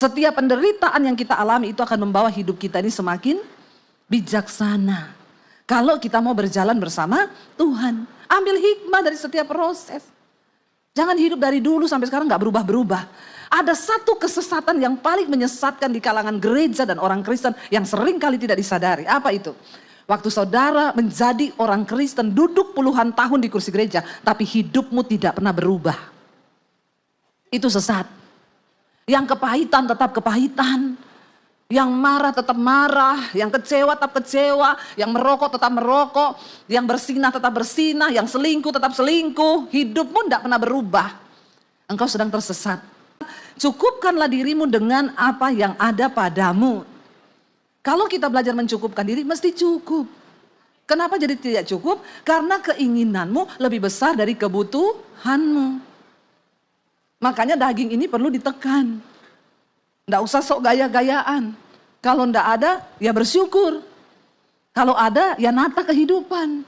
Setiap penderitaan yang kita alami itu akan membawa hidup kita ini semakin bijaksana. Kalau kita mau berjalan bersama Tuhan. Ambil hikmah dari setiap proses. Jangan hidup dari dulu sampai sekarang gak berubah-berubah. Ada satu kesesatan yang paling menyesatkan di kalangan gereja dan orang Kristen yang sering kali tidak disadari. Apa itu? Waktu saudara menjadi orang Kristen, duduk puluhan tahun di kursi gereja, tapi hidupmu tidak pernah berubah. Itu sesat. Yang kepahitan tetap kepahitan. Yang marah tetap marah. Yang kecewa tetap kecewa. Yang merokok tetap merokok. Yang bersinah tetap bersinah. Yang selingkuh tetap selingkuh. Hidupmu tidak pernah berubah. Engkau sedang tersesat. Cukupkanlah dirimu dengan apa yang ada padamu. Kalau kita belajar mencukupkan diri, mesti cukup. Kenapa jadi tidak cukup? Karena keinginanmu lebih besar dari kebutuhanmu. Makanya daging ini perlu ditekan. Nggak usah sok gaya-gayaan. Kalau nggak ada, ya bersyukur. Kalau ada, ya nata kehidupan.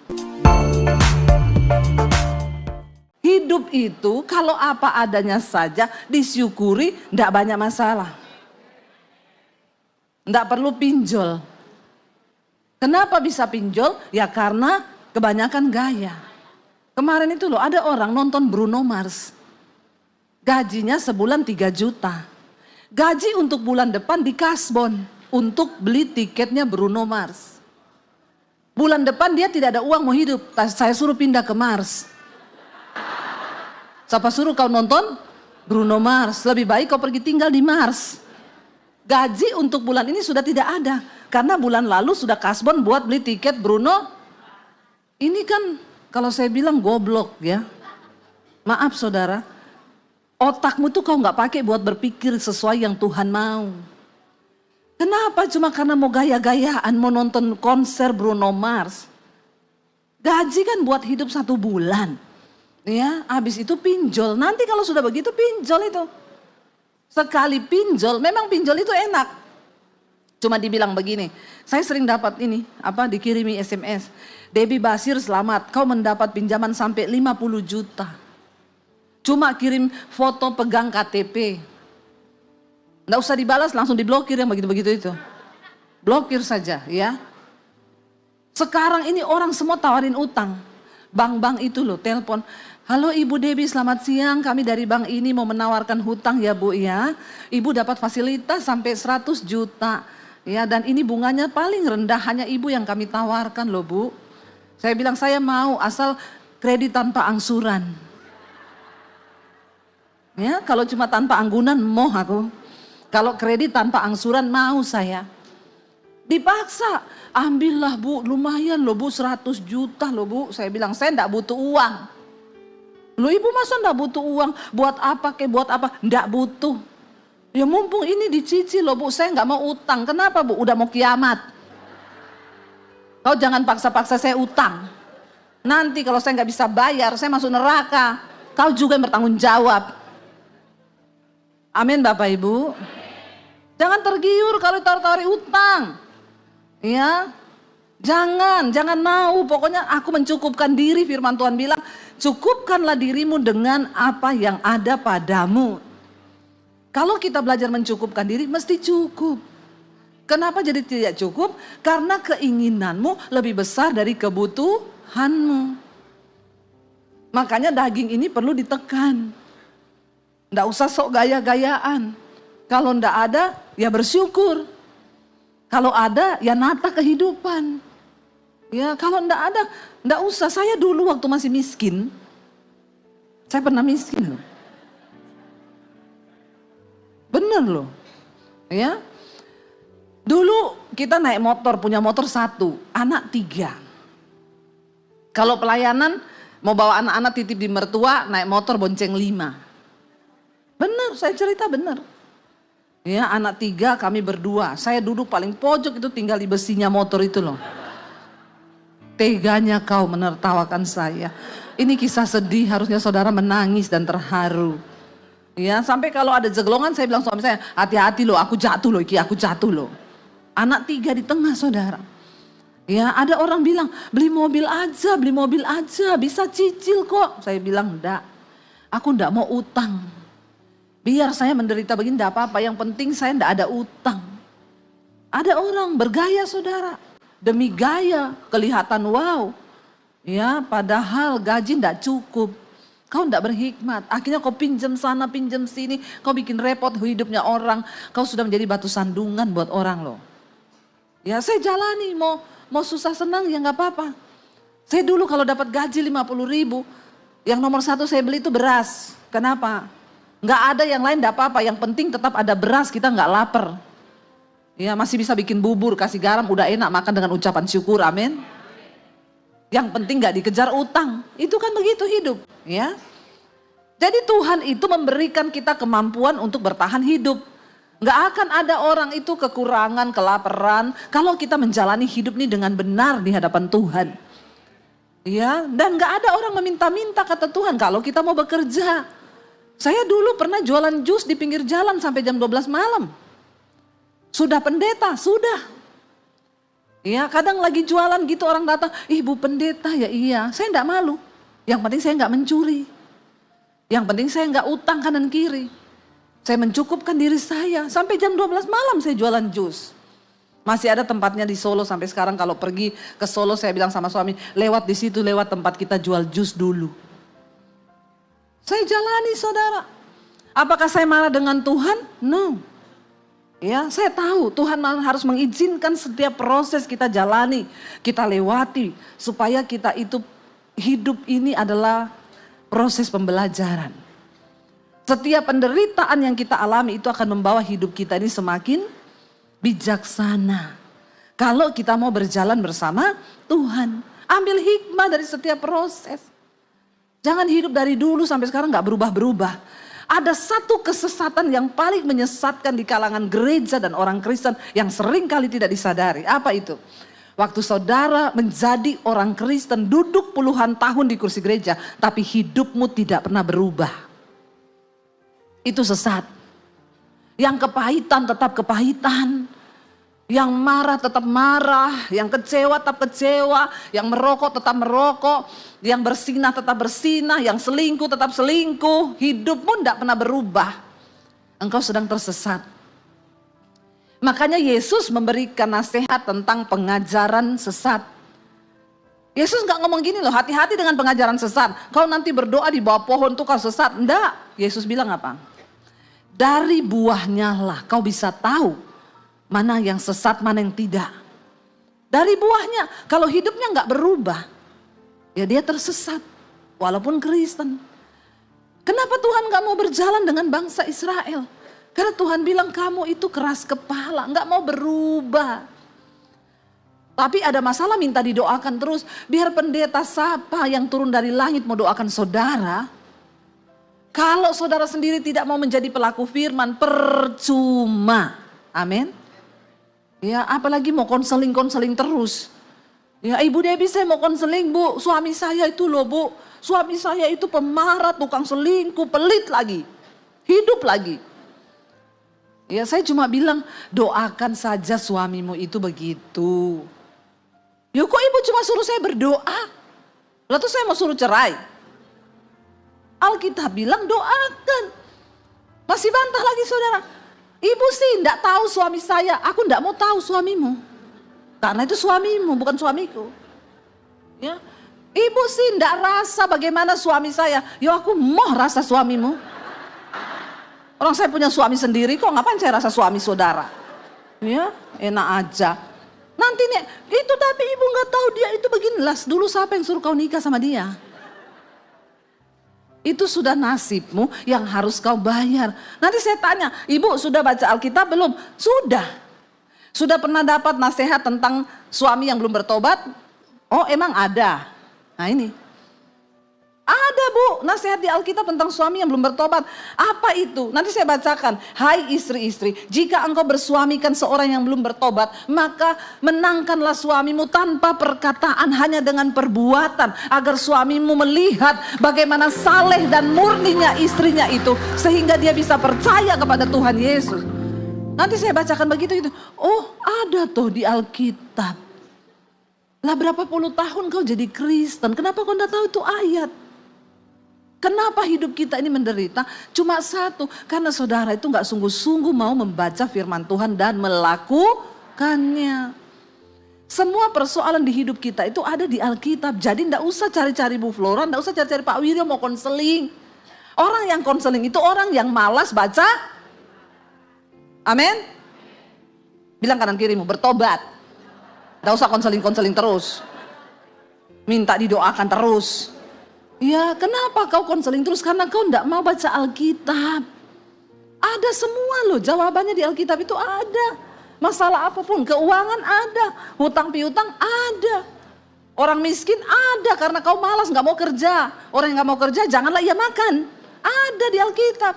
Hidup itu kalau apa adanya saja disyukuri, nggak banyak masalah. Nggak perlu pinjol. Kenapa bisa pinjol? Ya karena kebanyakan gaya. Kemarin itu loh ada orang nonton Bruno Mars. Gajinya sebulan 3 juta. Gaji untuk bulan depan di kasbon untuk beli tiketnya Bruno Mars. Bulan depan dia tidak ada uang mau hidup. Saya suruh pindah ke Mars. Siapa suruh kau nonton Bruno Mars? Lebih baik kau pergi tinggal di Mars. Gaji untuk bulan ini sudah tidak ada. Karena bulan lalu sudah kasbon buat beli tiket Bruno. Ini kan kalau saya bilang goblok ya. Maaf saudara. Otakmu tuh kau nggak pakai buat berpikir sesuai yang Tuhan mau. Kenapa? Cuma karena mau gaya-gayaan, mau nonton konser Bruno Mars. Gaji kan buat hidup 1 bulan. Ya, habis itu pinjol. Nanti kalau sudah begitu pinjol itu. Sekali pinjol, memang pinjol itu enak. Cuma dibilang begini, saya sering dapat ini, dikirimi SMS. Debbie Basir selamat, kau mendapat pinjaman sampai 50 juta. Cuma kirim foto pegang KTP. Nggak usah dibalas, langsung diblokir yang begitu-begitu itu. Blokir saja ya. Sekarang ini orang semua tawarin utang. Bank-bank itu loh telepon. Halo Ibu Debbie selamat siang, kami dari bank ini mau menawarkan hutang ya Bu ya. Ibu dapat fasilitas sampai 100 juta. Ya, dan ini bunganya paling rendah, hanya Ibu yang kami tawarkan loh Bu. Saya bilang saya mau asal kredit tanpa angsuran. Ya, kalau cuma tanpa anggunan mau aku. Kalau kredit tanpa angsuran mau saya. Dipaksa, ambillah Bu, lumayan loh Bu, 100 juta loh Bu. Saya bilang saya enggak butuh uang. Loh Ibu masa enggak butuh uang? Buat apa buat apa? Enggak butuh. Ya mumpung ini dicicil loh Bu, saya enggak mau utang. Kenapa Bu? Udah mau kiamat. Kau jangan paksa-paksa saya utang. Nanti kalau saya enggak bisa bayar, saya masuk neraka. Kau juga yang bertanggung jawab. Amin Bapak Ibu. Jangan tergiur kalau ditawari utang. Ya. Jangan mau. Pokoknya aku mencukupkan diri, firman Tuhan bilang, cukupkanlah dirimu dengan apa yang ada padamu. Kalau kita belajar mencukupkan diri, mesti cukup. Kenapa jadi tidak cukup? Karena keinginanmu lebih besar dari kebutuhanmu. Makanya daging ini perlu ditekan. Nggak usah sok gaya-gayaan. Kalau nggak ada, ya bersyukur. Kalau ada, ya nata kehidupan. Ya kalau nggak ada, nggak usah. Saya dulu waktu masih miskin, saya pernah miskin loh. Bener loh. Ya. Dulu kita naik motor, punya motor 1, anak 3. Kalau pelayanan, mau bawa anak-anak titip di mertua, naik motor bonceng 5. Benar, saya cerita benar. Ya, anak 3 kami berdua. Saya duduk paling pojok itu tinggal di besinya motor itu loh. Teganya kau menertawakan saya. Ini kisah sedih, harusnya saudara menangis dan terharu. Ya, sampai kalau ada jeglongan saya bilang suami saya, hati-hati loh, aku jatuh loh, aku jatuh loh. Anak 3 di tengah saudara. Ya, ada orang bilang, beli mobil aja, bisa cicil kok. Saya bilang, enggak, aku enggak mau utang. Biar saya menderita begini tidak apa-apa, yang penting saya tidak ada utang. Ada orang bergaya saudara, demi gaya kelihatan wow. Ya, padahal gaji tidak cukup. Kau tidak berhikmat, akhirnya kau pinjam sana, pinjam sini, kau bikin repot hidupnya orang. Kau sudah menjadi batu sandungan buat orang loh. Ya saya jalani, mau susah senang ya nggak apa-apa. Saya dulu kalau dapat gaji 50.000, yang nomor satu saya beli itu beras. Kenapa? Nggak ada yang lain tidak apa-apa, yang penting tetap ada beras, kita nggak lapar. Ya masih bisa bikin bubur, kasih garam, udah enak makan dengan ucapan syukur, amin. Yang penting nggak dikejar utang, itu kan begitu hidup, ya. Jadi Tuhan itu memberikan kita kemampuan untuk bertahan hidup. Nggak akan ada orang itu kekurangan, kelaparan, kalau kita menjalani hidup ini dengan benar di hadapan Tuhan. Ya, dan nggak ada orang meminta-minta kata Tuhan kalau kita mau bekerja. Saya dulu pernah jualan jus di pinggir jalan sampai jam 12 malam. Sudah pendeta, sudah. Ya, kadang lagi jualan gitu orang datang, "Ibu pendeta ya?" Iya, saya enggak malu. Yang penting saya enggak mencuri. Yang penting saya enggak utang kanan kiri. Saya mencukupkan diri saya. Sampai jam 12 malam saya jualan jus. Masih ada tempatnya di Solo sampai sekarang, kalau pergi ke Solo saya bilang sama suami, lewat di situ, lewat tempat kita jual jus dulu. Saya jalani saudara. Apakah saya marah dengan Tuhan? No. Ya, saya tahu Tuhan harus mengizinkan setiap proses kita jalani, kita lewati, supaya kita itu hidup ini adalah proses pembelajaran. Setiap penderitaan yang kita alami itu akan membawa hidup kita ini semakin bijaksana. Kalau kita mau berjalan bersama Tuhan, ambil hikmah dari setiap proses. Jangan hidup dari dulu sampai sekarang gak berubah-berubah. Ada satu kesesatan yang paling menyesatkan di kalangan gereja dan orang Kristen yang sering kali tidak disadari. Apa itu? Waktu saudara menjadi orang Kristen, duduk puluhan tahun di kursi gereja, tapi hidupmu tidak pernah berubah. Itu sesat. Yang kepahitan tetap kepahitan. Yang marah tetap marah, yang kecewa tetap kecewa, yang merokok tetap merokok, yang bersinah tetap bersinah, yang selingkuh tetap selingkuh. Hidupmu tidak pernah berubah. Engkau sedang tersesat. Makanya Yesus memberikan nasihat tentang pengajaran sesat. Yesus nggak ngomong gini loh, hati-hati dengan pengajaran sesat. Kau nanti berdoa di bawah pohon tuh kau sesat. Enggak, Yesus bilang apa? Dari buahnya lah kau bisa tahu mana yang sesat, mana yang tidak. Dari buahnya, kalau hidupnya nggak berubah, ya dia tersesat, walaupun Kristen. Kenapa Tuhan nggak mau berjalan dengan bangsa Israel? Karena Tuhan bilang kamu itu keras kepala, nggak mau berubah. Tapi ada masalah minta didoakan terus, biar pendeta siapa yang turun dari langit mau doakan saudara. Kalau saudara sendiri tidak mau menjadi pelaku firman, percuma. Amin. Ya, apalagi mau konseling terus. Ya, Ibu Debbie saya mau konseling Bu, suami saya itu loh Bu. Suami saya itu pemarah, tukang selingkuh, pelit lagi. Hidup lagi. Ya, saya cuma bilang doakan saja suamimu itu begitu. Ya kok Ibu cuma suruh saya berdoa? Lalu saya mau suruh cerai? Alkitab bilang doakan. Masih bantah lagi saudara. Ibu sih enggak tahu suami saya, aku enggak mau tahu suamimu. Karena itu suamimu, bukan suamiku. Ya. Ibu sih enggak rasa bagaimana suami saya. Ya aku mau rasa suamimu. Orang saya punya suami sendiri kok, ngapain saya rasa suami saudara? Ya, enak aja. Nanti nih, itu tapi ibu enggak tahu dia itu beginilah. Dulu siapa yang suruh kau nikah sama dia? Itu sudah nasibmu yang harus kau bayar. Nanti saya tanya, Ibu sudah baca Alkitab belum? Sudah. Sudah pernah dapat nasihat tentang suami yang belum bertobat? Oh emang ada. Nah ini. Ada Bu, nasihat di Alkitab tentang suami yang belum bertobat. Apa itu? Nanti saya bacakan. Hai istri-istri, jika engkau bersuamikan seorang yang belum bertobat, maka menangkanlah suamimu tanpa perkataan, hanya dengan perbuatan, agar suamimu melihat bagaimana saleh dan murninya istrinya itu, sehingga dia bisa percaya kepada Tuhan Yesus. Nanti saya bacakan begitu itu. Oh ada tuh di Alkitab. Lah berapa puluh tahun kau jadi Kristen, kenapa kau tidak tahu itu ayat? Kenapa hidup kita ini menderita? Cuma satu, karena saudara itu gak sungguh-sungguh mau membaca firman Tuhan dan melakukannya. Semua persoalan di hidup kita itu ada di Alkitab. Jadi gak usah cari-cari Bu Flora, gak usah cari-cari Pak Wiryo mau konseling. Orang yang konseling itu orang yang malas baca. Amin. Bilang kanan kirimu, bertobat. Gak usah konseling-konseling terus. Minta didoakan terus. Ya, kenapa kau konseling terus? Karena kau tidak mau baca Alkitab. Ada semua loh, jawabannya di Alkitab itu ada. Masalah apapun, keuangan ada, hutang piutang ada. Orang miskin ada karena kau malas gak mau kerja. Orang yang gak mau kerja janganlah ia makan. Ada di Alkitab.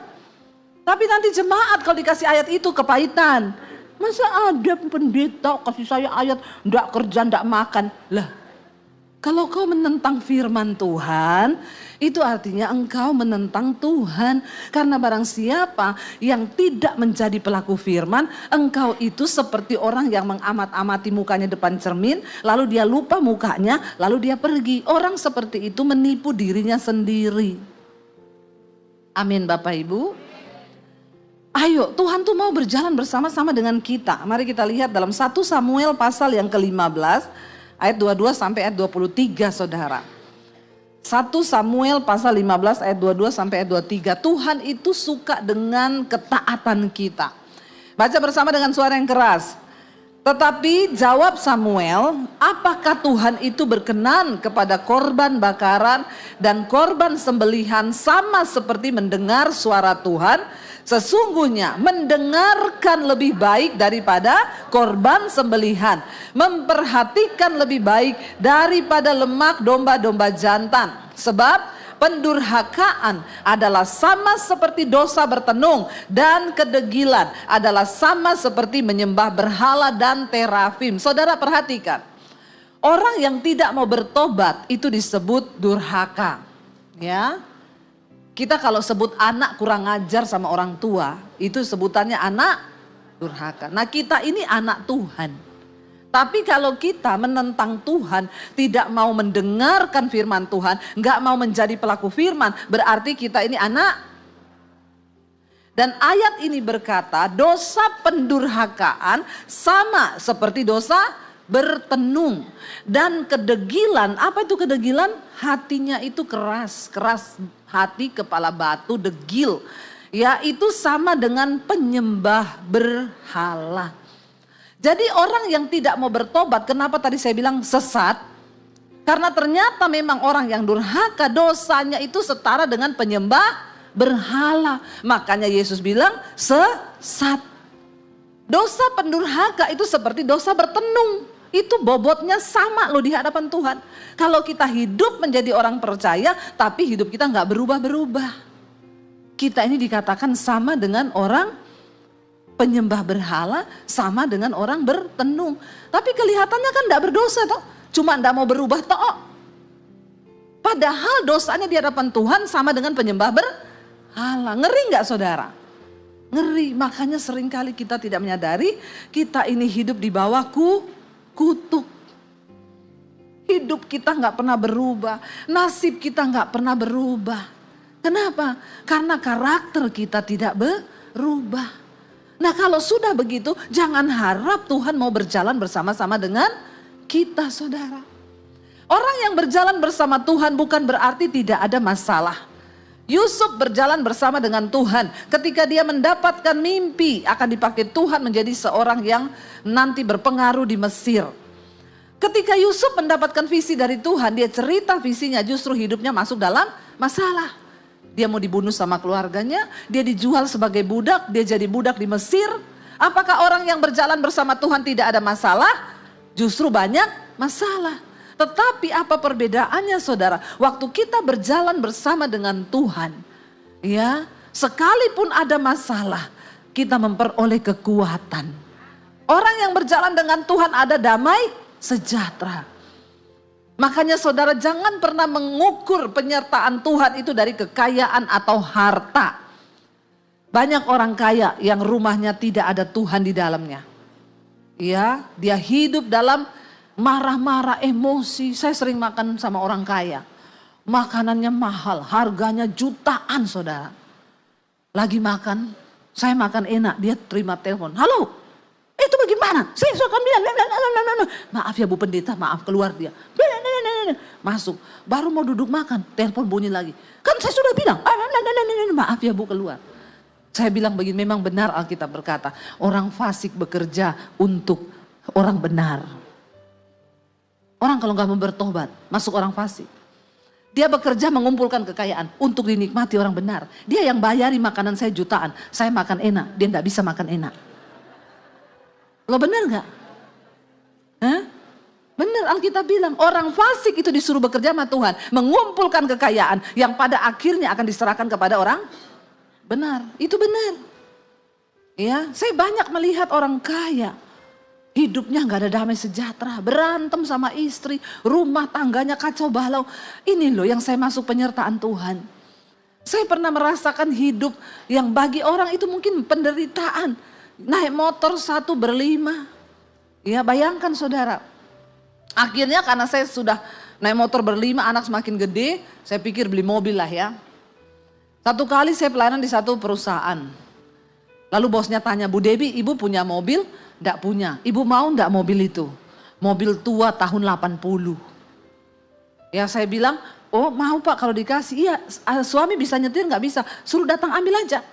Tapi nanti jemaat kalau dikasih ayat itu kepahitan. Masa ada pendeta kasih saya ayat ndak kerja ndak makan. Lah, kalau kau menentang firman Tuhan, itu artinya engkau menentang Tuhan. Karena barang siapa yang tidak menjadi pelaku firman, engkau itu seperti orang yang mengamat-amati mukanya depan cermin, lalu dia lupa mukanya, lalu dia pergi. Orang seperti itu menipu dirinya sendiri. Amin Bapak Ibu. Ayo, Tuhan tuh mau berjalan bersama-sama dengan kita. Mari kita lihat dalam 1 Samuel pasal yang ke-15. Ayat 22 sampai ayat 23 saudara. 1 Samuel pasal 15 ayat 22 sampai ayat 23. Tuhan itu suka dengan ketaatan kita. Baca bersama dengan suara yang keras. Tetapi jawab Samuel, apakah Tuhan itu berkenan kepada korban bakaran dan korban sembelihan sama seperti mendengar suara Tuhan? Sesungguhnya mendengarkan lebih baik daripada korban sembelihan. Memperhatikan lebih baik daripada lemak domba-domba jantan. Sebab pendurhakaan adalah sama seperti dosa bertenung. Dan kedegilan adalah sama seperti menyembah berhala dan terafim. Saudara perhatikan. Orang yang tidak mau bertobat itu disebut durhaka. Ya. Kita kalau sebut anak kurang ajar sama orang tua, itu sebutannya anak durhaka. Nah kita ini anak Tuhan. Tapi kalau kita menentang Tuhan, tidak mau mendengarkan firman Tuhan, nggak mau menjadi pelaku firman, berarti kita ini anak. Dan ayat ini berkata, dosa pendurhakaan sama seperti dosa bertenung. Dan kedegilan, apa itu kedegilan? Hatinya itu keras hati, kepala batu, degil. Ya, itu sama dengan penyembah berhala. Jadi orang yang tidak mau bertobat, kenapa tadi saya bilang sesat? Karena ternyata memang orang yang durhaka dosanya itu setara dengan penyembah berhala. Makanya Yesus bilang sesat. Dosa pendurhaka itu seperti dosa bertenung. Itu bobotnya sama loh di hadapan Tuhan. Kalau kita hidup menjadi orang percaya, tapi hidup kita nggak berubah-berubah. Kita ini dikatakan sama dengan orang penyembah berhala, sama dengan orang bertenung. Tapi kelihatannya kan nggak berdosa toh, cuma nggak mau berubah toh. Padahal dosanya di hadapan Tuhan sama dengan penyembah berhala. Ngeri nggak saudara? Ngeri. Makanya seringkali kita tidak menyadari kita ini hidup di bawah kutuk. Hidup kita nggak pernah berubah, nasib kita nggak pernah berubah. Kenapa? Karena karakter kita tidak berubah. Nah kalau sudah begitu, jangan harap Tuhan mau berjalan bersama-sama dengan kita saudara. Orang yang berjalan bersama Tuhan bukan berarti tidak ada masalah. Yusuf berjalan bersama dengan Tuhan. Ketika dia mendapatkan mimpi, akan dipakai Tuhan menjadi seorang yang nanti berpengaruh di Mesir. Ketika Yusuf mendapatkan visi dari Tuhan, dia cerita visinya, justru hidupnya masuk dalam masalah. Dia mau dibunuh sama keluarganya, dia dijual sebagai budak, dia jadi budak di Mesir. Apakah orang yang berjalan bersama Tuhan tidak ada masalah? Justru banyak masalah. Tetapi apa perbedaannya saudara? Waktu kita berjalan bersama dengan Tuhan, ya, sekalipun ada masalah, kita memperoleh kekuatan. Orang yang berjalan dengan Tuhan ada damai sejahtera. Makanya saudara jangan pernah mengukur penyertaan Tuhan itu dari kekayaan atau harta. Banyak orang kaya yang rumahnya tidak ada Tuhan di dalamnya. Ya, dia hidup dalam marah-marah, emosi. Saya sering makan sama orang kaya. Makanannya mahal, harganya jutaan saudara. Lagi makan, saya makan enak, dia terima telepon. Halo, itu bagaimana? Saya akan bilang, maaf ya Bu Pendeta, maaf, keluar dia. Masuk, baru mau duduk makan, telepon bunyi lagi. Kan saya sudah bilang, maaf ya Bu, keluar. Saya bilang begini, memang benar Alkitab berkata, orang fasik bekerja untuk orang benar. Orang kalau nggak mau bertobat, masuk orang fasik. Dia bekerja mengumpulkan kekayaan untuk dinikmati orang benar. Dia yang bayari makanan saya jutaan, saya makan enak, dia nggak bisa makan enak. Lo benar nggak? Benar Alkitab bilang, orang fasik itu disuruh bekerja sama Tuhan, mengumpulkan kekayaan yang pada akhirnya akan diserahkan kepada orang benar. Itu benar. Ya, saya banyak melihat orang kaya. Hidupnya gak ada damai sejahtera, berantem sama istri, rumah tangganya kacau balau. Ini loh yang saya masuk penyertaan Tuhan. Saya pernah merasakan hidup yang bagi orang itu mungkin penderitaan. Naik motor 1 berlima. Ya bayangkan saudara. Akhirnya karena saya sudah naik motor berlima, anak semakin gede, saya pikir beli mobil lah ya. Satu kali saya pelayanan di satu perusahaan. Lalu bosnya tanya, Bu Debbie, ibu punya mobil? Enggak punya. Ibu mau enggak mobil itu? Mobil tua tahun 80. Ya saya bilang, oh mau Pak kalau dikasih. Iya, suami bisa nyetir enggak bisa. Suruh datang ambil aja.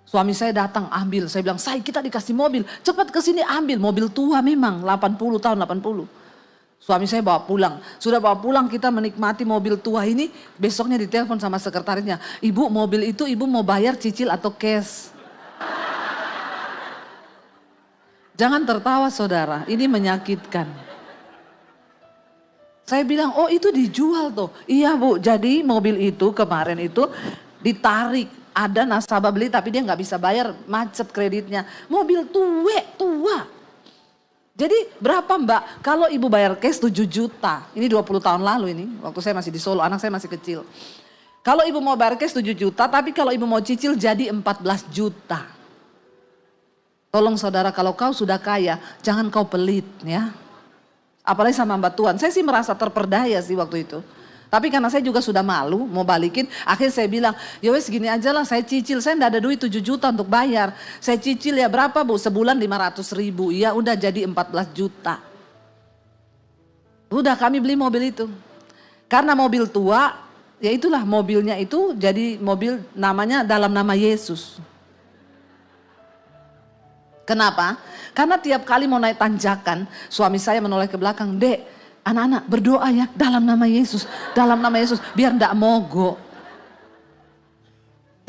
Suami saya datang ambil. Saya bilang, say kita dikasih mobil. Cepat kesini ambil. Mobil tua memang, 80 tahun 80. Suami saya bawa pulang. Sudah bawa pulang kita menikmati mobil tua ini. Besoknya ditelepon sama sekretarisnya. Ibu mobil itu ibu mau bayar cicil atau cash? Jangan tertawa saudara, ini menyakitkan. Saya bilang, oh itu dijual tuh. Iya Bu, jadi mobil itu kemarin itu ditarik. Ada nasabah beli tapi dia nggak bisa bayar, macet kreditnya. Mobil tua. Jadi berapa Mbak? Kalau ibu bayar cash 7 juta. Ini 20 tahun lalu ini, waktu saya masih di Solo, anak saya masih kecil. Kalau ibu mau bayar cash 7 juta, tapi kalau ibu mau cicil jadi 14 juta. Tolong saudara, kalau kau sudah kaya, jangan kau pelit ya. Apalagi sama Mbak Tuan. Saya sih merasa terperdaya sih waktu itu. Tapi karena saya juga sudah malu, mau balikin. Akhirnya saya bilang, ya wes gini aja lah, saya cicil. Saya enggak ada duit 7 juta untuk bayar. Saya cicil ya berapa Bu? Sebulan 500 ribu. Ya udah jadi 14 juta. Udah kami beli mobil itu. Karena mobil tua, ya itulah mobilnya itu jadi mobil namanya dalam nama Yesus. Kenapa? Karena tiap kali mau naik tanjakan, suami saya menoleh ke belakang, Dek, anak-anak berdoa ya dalam nama Yesus, biar ndak mogok.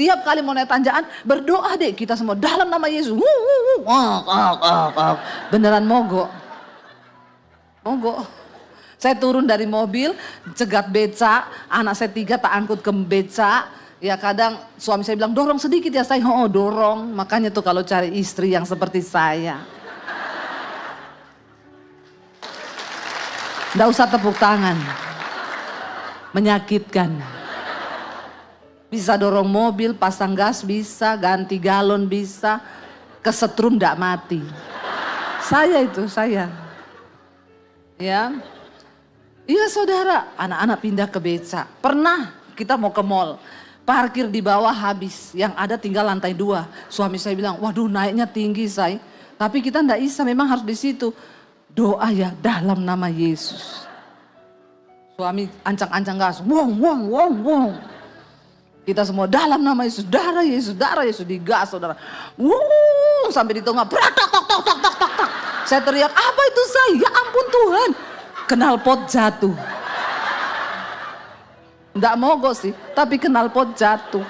Tiap kali mau naik tanjakan, berdoa Dek, kita semua dalam nama Yesus. Beneran mogok. Saya turun dari mobil, cegat beca, anak saya 3 tak angkut ke beca. Ya kadang suami saya bilang dorong sedikit ya saya, oh dorong. Makanya tuh kalau cari istri yang seperti saya. Nggak usah tepuk tangan. Menyakitkan. Bisa dorong mobil, pasang gas bisa, ganti galon bisa. Kesetrum nggak mati. Saya. Ya. Iya saudara, anak-anak pindah ke beca. Pernah kita mau ke mall. Parkir di bawah habis, yang ada tinggal lantai 2. Suami saya bilang, waduh naiknya tinggi say. Tapi kita enggak bisa, memang harus di situ. Doa ya dalam nama Yesus. Suami ancang-ancang gas, wong. Kita semua dalam nama Yesus, darah Yesus digas saudara. Sampai di tengah, tok. Saya teriak, apa itu say? Ya ampun Tuhan. Knalpot jatuh. Enggak mogok sih, tapi knalpot jatuh.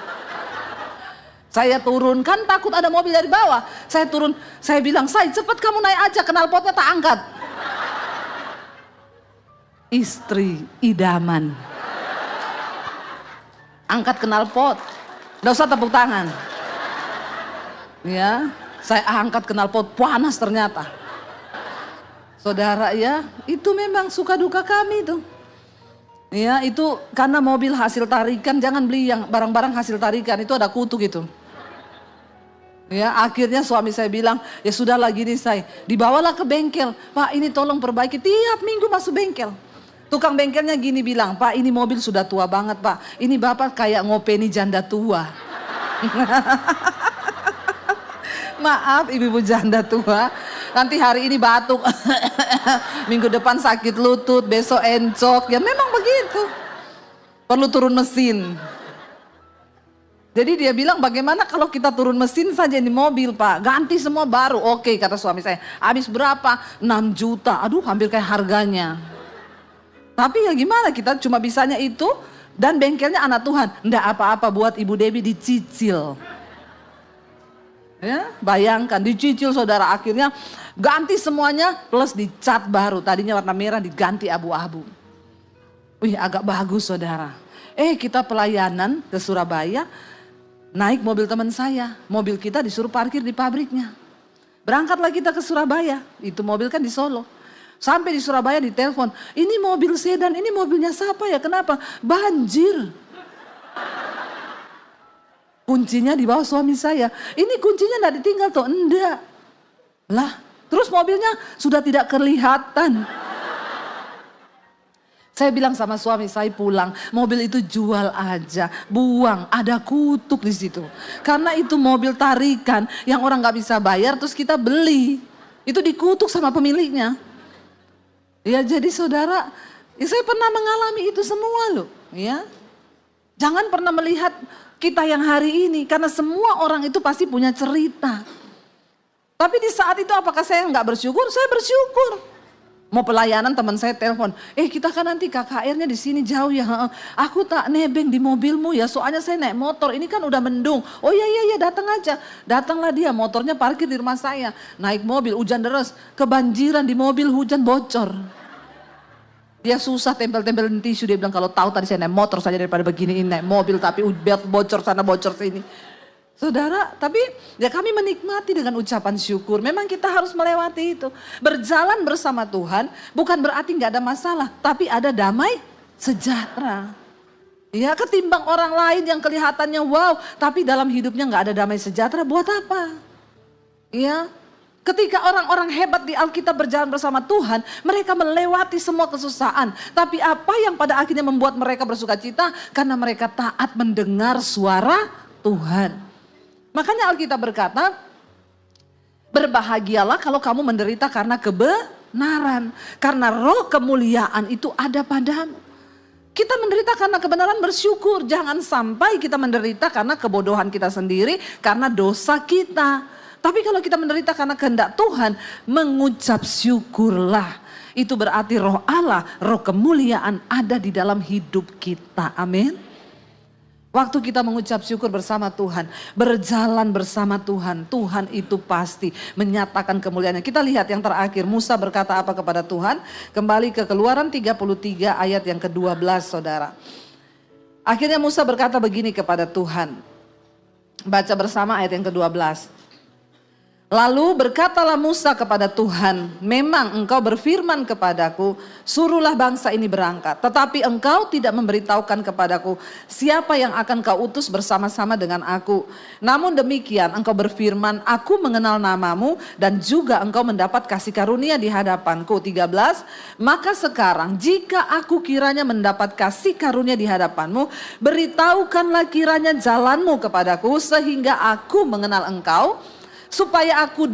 Saya turun, kan takut ada mobil dari bawah. Saya turun, saya bilang, say cepat kamu naik aja, knalpotnya tak angkat. Istri idaman. Angkat knalpot, nggak usah tepuk tangan. Ya, saya angkat knalpot, panas ternyata. Saudara ya, itu memang suka duka kami tuh. Ya itu karena mobil hasil tarikan, jangan beli yang barang-barang hasil tarikan, itu ada kutu gitu. Ya akhirnya suami saya bilang, ya sudahlah gini say, dibawalah ke bengkel. Pak ini tolong perbaiki, tiap minggu masuk bengkel. Tukang bengkelnya gini bilang, Pak ini mobil sudah tua banget Pak. Ini Bapak kayak ngopeni janda tua. Maaf ibu-ibu janda tua. Nanti hari ini batuk. Minggu depan sakit lutut, besok encok. Ya memang begitu. Perlu turun mesin. Jadi dia bilang bagaimana kalau kita turun mesin saja di mobil Pak. Ganti semua baru. Oke kata suami saya. Habis berapa? 6 juta. Aduh hampir kayak harganya. Tapi ya gimana kita cuma bisanya itu. Dan bengkelnya anak Tuhan. Nggak apa-apa buat Ibu Debbie dicicil. Ya, bayangkan dicicil saudara, akhirnya ganti semuanya plus dicat baru. Tadinya warna merah diganti abu-abu. Wih agak bagus saudara. Kita pelayanan ke Surabaya. Naik mobil teman saya, mobil kita disuruh parkir di pabriknya. Berangkatlah kita ke Surabaya, itu mobil kan di Solo. Sampai di Surabaya ditelepon, ini mobil sedan, ini mobilnya siapa ya, kenapa? Banjir. Kuncinya di bawah suami saya, ini kuncinya enggak ditinggal toh, enggak. Lah, terus mobilnya sudah tidak kelihatan. Saya bilang sama suami saya pulang, mobil itu jual aja, buang, ada kutuk di situ. Karena itu mobil tarikan yang orang nggak bisa bayar, terus kita beli, itu dikutuk sama pemiliknya. Ya jadi saudara, ya saya pernah mengalami itu semua loh, ya. Jangan pernah melihat kita yang hari ini, karena semua orang itu pasti punya cerita. Tapi di saat itu apakah saya nggak bersyukur? Saya bersyukur. Mau pelayanan teman saya telepon, kita kan nanti KKR-nya di sini jauh ya. Aku tak nebeng di mobilmu ya, soalnya saya naik motor, ini kan udah mendung. Oh iya datang aja. Datanglah dia, motornya parkir di rumah saya. Naik mobil, hujan deras, kebanjiran di mobil, hujan bocor. Dia susah tempel-tempel tisu, dia bilang kalau tahu tadi saya naik motor saja daripada begini naik mobil, tapi bocor sana bocor sini. Saudara, tapi ya kami menikmati dengan ucapan syukur. Memang kita harus melewati itu. Berjalan bersama Tuhan bukan berarti nggak ada masalah, tapi ada damai sejahtera. Ya, ketimbang orang lain yang kelihatannya wow, tapi dalam hidupnya nggak ada damai sejahtera, buat apa? Ya, ketika orang-orang hebat di Alkitab berjalan bersama Tuhan, mereka melewati semua kesusahan. Tapi apa yang pada akhirnya membuat mereka bersukacita? Karena mereka taat mendengar suara Tuhan. Makanya Alkitab berkata, berbahagialah kalau kamu menderita karena kebenaran. Karena roh kemuliaan itu ada padamu. Kita menderita karena kebenaran, bersyukur. Jangan sampai kita menderita karena kebodohan kita sendiri, karena dosa kita. Tapi kalau kita menderita karena kehendak Tuhan, mengucap syukurlah. Itu berarti roh Allah, roh kemuliaan ada di dalam hidup kita. Amin. Waktu kita mengucap syukur bersama Tuhan, berjalan bersama Tuhan, Tuhan itu pasti menyatakan kemuliaannya. Kita lihat yang terakhir, Musa berkata apa kepada Tuhan? Kembali ke Keluaran 33 ayat yang ke-12 saudara. Akhirnya Musa berkata begini kepada Tuhan. Baca bersama ayat yang ke-12. Lalu berkatalah Musa kepada Tuhan, memang engkau berfirman kepadaku, suruhlah bangsa ini berangkat. Tetapi engkau tidak memberitahukan kepadaku siapa yang akan kau utus bersama-sama dengan aku. Namun demikian engkau berfirman, aku mengenal namamu dan juga engkau mendapat kasih karunia di hadapanku. 13, maka sekarang jika aku kiranya mendapat kasih karunia di hadapanmu, beritahukanlah kiranya jalanmu kepadaku sehingga aku mengenal engkau. Supaya aku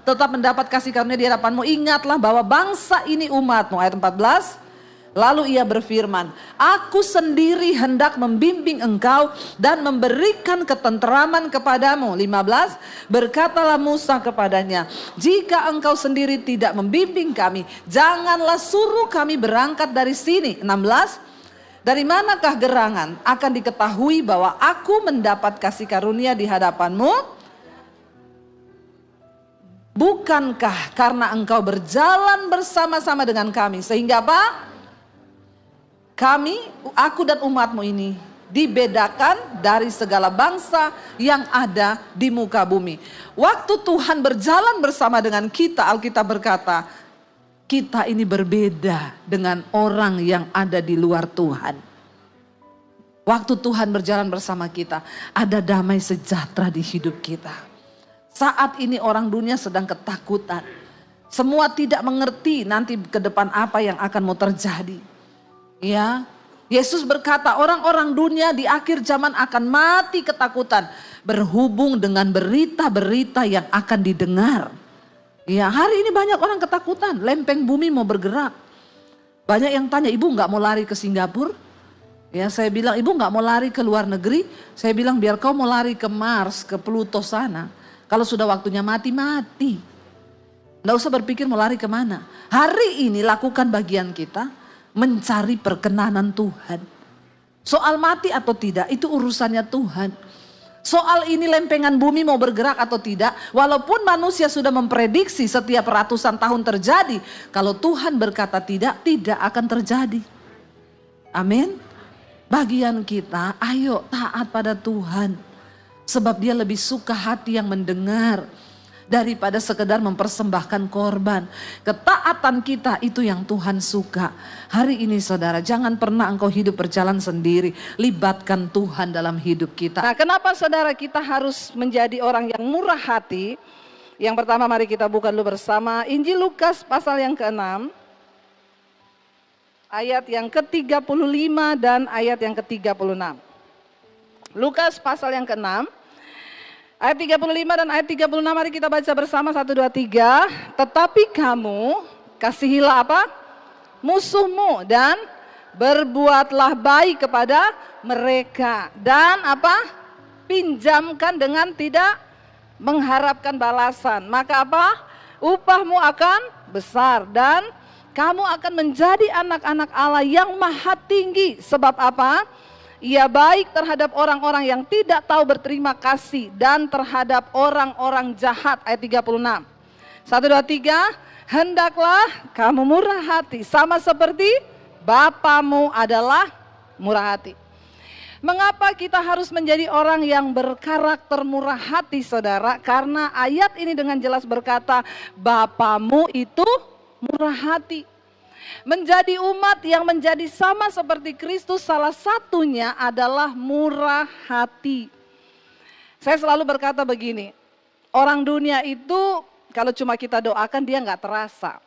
tetap mendapat kasih karunia di hadapanmu. Ingatlah bahwa bangsa ini umatmu. Ayat 14. Lalu ia berfirman, aku sendiri hendak membimbing engkau dan memberikan ketenteraman kepadamu. 15. Berkatalah Musa kepadanya, jika engkau sendiri tidak membimbing kami, janganlah suruh kami berangkat dari sini. 16. Dari manakah gerangan akan diketahui bahwa aku mendapat kasih karunia di hadapanmu? Bukankah karena engkau berjalan bersama-sama dengan kami, sehingga apa? Aku dan umatmu ini dibedakan dari segala bangsa yang ada di muka bumi. Waktu Tuhan berjalan bersama dengan kita, Alkitab berkata, kita ini berbeda dengan orang yang ada di luar Tuhan. Waktu Tuhan berjalan bersama kita, ada damai sejahtera di hidup kita. Saat ini orang dunia sedang ketakutan. Semua tidak mengerti nanti ke depan apa yang akan mau terjadi. Ya, Yesus berkata orang-orang dunia di akhir zaman akan mati ketakutan berhubung dengan berita-berita yang akan didengar. Ya, hari ini banyak orang ketakutan, lempeng bumi mau bergerak. Banyak yang tanya, ibu nggak mau lari ke Singapura? Ya, saya bilang ibu nggak mau lari ke luar negeri. Saya bilang biar kau mau lari ke Mars, ke Pluto sana. Kalau sudah waktunya mati, mati. Nggak usah berpikir mau lari kemana. Hari ini lakukan bagian kita, mencari perkenanan Tuhan. Soal mati atau tidak, itu urusannya Tuhan. Soal ini lempengan bumi mau bergerak atau tidak, walaupun manusia sudah memprediksi setiap ratusan tahun terjadi, kalau Tuhan berkata tidak, tidak akan terjadi. Amin. Bagian kita, ayo taat pada Tuhan. Sebab dia lebih suka hati yang mendengar daripada sekedar mempersembahkan korban. Ketaatan kita itu yang Tuhan suka. Hari ini saudara, jangan pernah engkau hidup berjalan sendiri. Libatkan Tuhan dalam hidup kita. Nah, kenapa saudara kita harus menjadi orang yang murah hati? Yang pertama, mari kita buka dulu bersama Injil Lukas pasal yang ke-6. Ayat yang ke-35 dan ayat yang ke-36. Lukas pasal yang ke-6. Ayat 35 dan ayat 36, mari kita baca bersama 1, 2, 3. Tetapi kamu kasihilah apa? Musuhmu dan berbuatlah baik kepada mereka. Dan apa? Pinjamkan dengan tidak mengharapkan balasan. Maka apa? Upahmu akan besar dan kamu akan menjadi anak-anak Allah yang maha tinggi. Sebab apa? Ia baik terhadap orang-orang yang tidak tahu berterima kasih dan terhadap orang-orang jahat. Ayat 36. 1, 2, 3. Hendaklah kamu murah hati sama seperti Bapamu adalah murah hati. Mengapa kita harus menjadi orang yang berkarakter murah hati saudara? Karena ayat ini dengan jelas berkata Bapamu itu murah hati. Menjadi umat yang menjadi sama seperti Kristus salah satunya adalah murah hati. Saya selalu berkata begini, orang dunia itu kalau cuma kita doakan dia nggak terasa.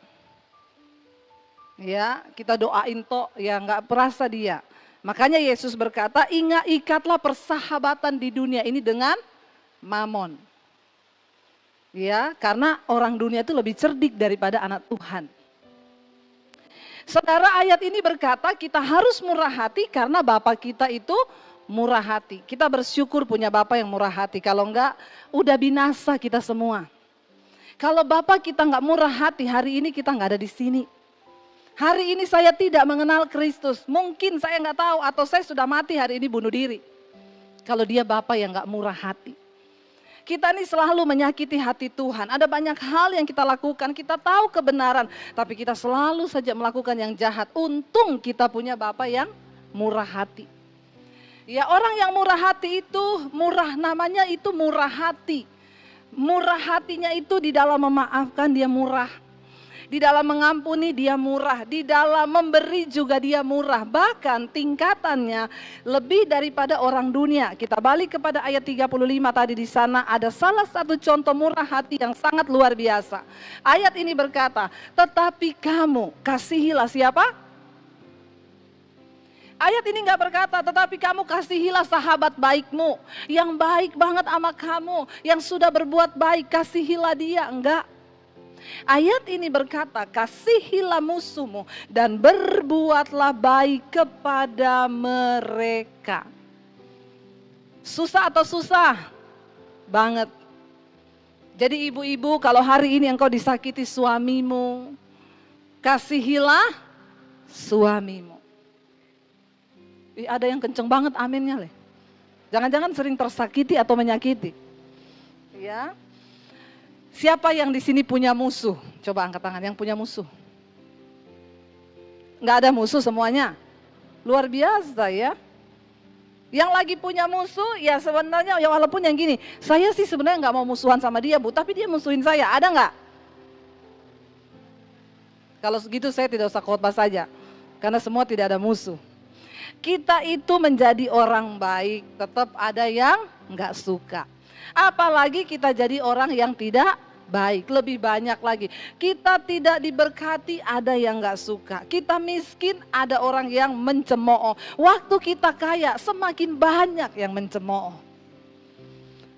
Ya, kita doain toh ya nggak terasa dia. Makanya Yesus berkata, ikatlah persahabatan di dunia ini dengan mamon. Ya, karena orang dunia itu lebih cerdik daripada anak Tuhan. Saudara, ayat ini berkata kita harus murah hati karena Bapa kita itu murah hati. Kita bersyukur punya Bapa yang murah hati. Kalau enggak, udah binasa kita semua. Kalau Bapa kita enggak murah hati, hari ini kita enggak ada di sini. Hari ini saya tidak mengenal Kristus. Mungkin saya enggak tahu atau saya sudah mati hari ini bunuh diri. Kalau dia Bapa yang enggak murah hati. Kita ini selalu menyakiti hati Tuhan. Ada banyak hal yang kita lakukan, kita tahu kebenaran. Tapi kita selalu saja melakukan yang jahat. Untung kita punya Bapa yang murah hati. Ya, orang yang murah hati itu, namanya itu murah hati. Murah hatinya itu di dalam memaafkan dia murah. Di dalam mengampuni dia murah, di dalam memberi juga dia murah. Bahkan tingkatannya lebih daripada orang dunia. Kita balik kepada ayat 35 tadi di sana ada salah satu contoh murah hati yang sangat luar biasa. Ayat ini berkata, tetapi kamu kasihilah siapa? Ayat ini gak berkata, tetapi kamu kasihilah sahabat baikmu. Yang baik banget sama kamu, yang sudah berbuat baik, kasihilah dia. Enggak. Ayat ini berkata, kasihilah musuhmu dan berbuatlah baik kepada mereka. Susah atau susah? Banget. Jadi ibu-ibu kalau hari ini engkau disakiti suamimu, kasihilah suamimu. Ada yang kenceng banget aminnya. Jangan-jangan sering tersakiti atau menyakiti. Ya. Siapa yang di sini punya musuh? Coba angkat tangan yang punya musuh. Nggak ada musuh semuanya. Luar biasa ya. Yang lagi punya musuh ya sebenarnya ya walaupun yang gini. Saya sih sebenarnya nggak mau musuhan sama dia Bu. Tapi dia musuhin saya. Ada nggak? Kalau segitu saya tidak usah khotbah saja. Karena semua tidak ada musuh. Kita itu menjadi orang baik. Tetap ada yang nggak suka. Apalagi kita jadi orang yang tidak baik, lebih banyak lagi. Kita tidak diberkati, ada yang gak suka. Kita miskin, ada orang yang mencemooh. Waktu kita kaya, semakin banyak yang mencemooh.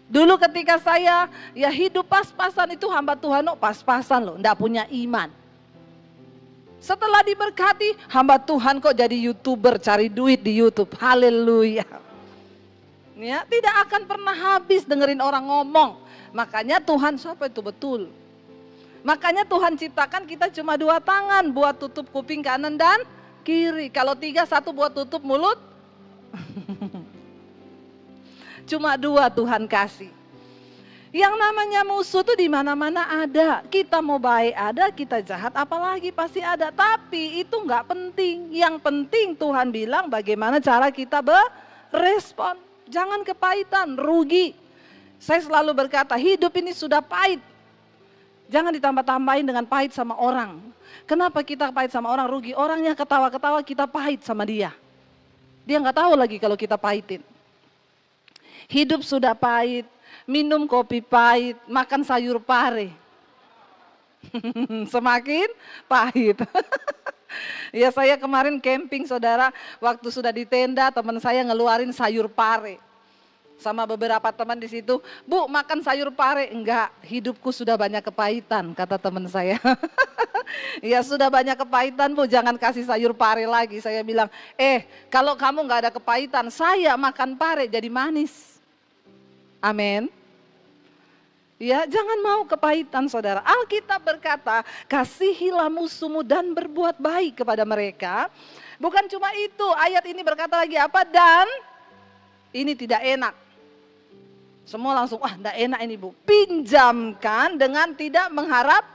Dulu ketika saya ya hidup pas-pasan, itu hamba Tuhan pas-pasan loh, gak punya iman. Setelah diberkati, hamba Tuhan kok jadi YouTuber, cari duit di YouTube. Haleluya. Ya, tidak akan pernah habis dengerin orang ngomong. Makanya Tuhan siapa itu betul. Makanya Tuhan ciptakan kita cuma 2 tangan buat tutup kuping kanan dan kiri. Kalau 3, 1 buat tutup mulut. Cuma 2 Tuhan kasih. Yang namanya musuh tuh di mana-mana ada. Kita mau baik ada, kita jahat apalagi pasti ada. Tapi itu nggak penting. Yang penting Tuhan bilang bagaimana cara kita berespon. Jangan kepahitan, rugi. Saya selalu berkata, hidup ini sudah pahit. Jangan ditambah-tambahin dengan pahit sama orang. Kenapa kita pahit sama orang? Rugi. Orangnya ketawa-ketawa, kita pahit sama dia. Dia nggak tahu lagi kalau kita pahitin. Hidup sudah pahit, minum kopi pahit, makan sayur pare. Semakin pahit. Ya saya kemarin camping saudara, waktu sudah di tenda teman saya ngeluarin sayur pare. Sama beberapa teman di situ, Bu makan sayur pare. Enggak, hidupku sudah banyak kepahitan kata teman saya. Ya sudah banyak kepahitan Bu, jangan kasih sayur pare lagi. Saya bilang, kalau kamu gak ada kepahitan, saya makan pare jadi manis. Amin. Ya, jangan mau kepahitan saudara. Alkitab berkata, kasihilah musuhmu dan berbuat baik kepada mereka. Bukan cuma itu, ayat ini berkata lagi apa? Dan ini tidak enak. Semua langsung, tidak enak ini Bu. Pinjamkan dengan tidak mengharap.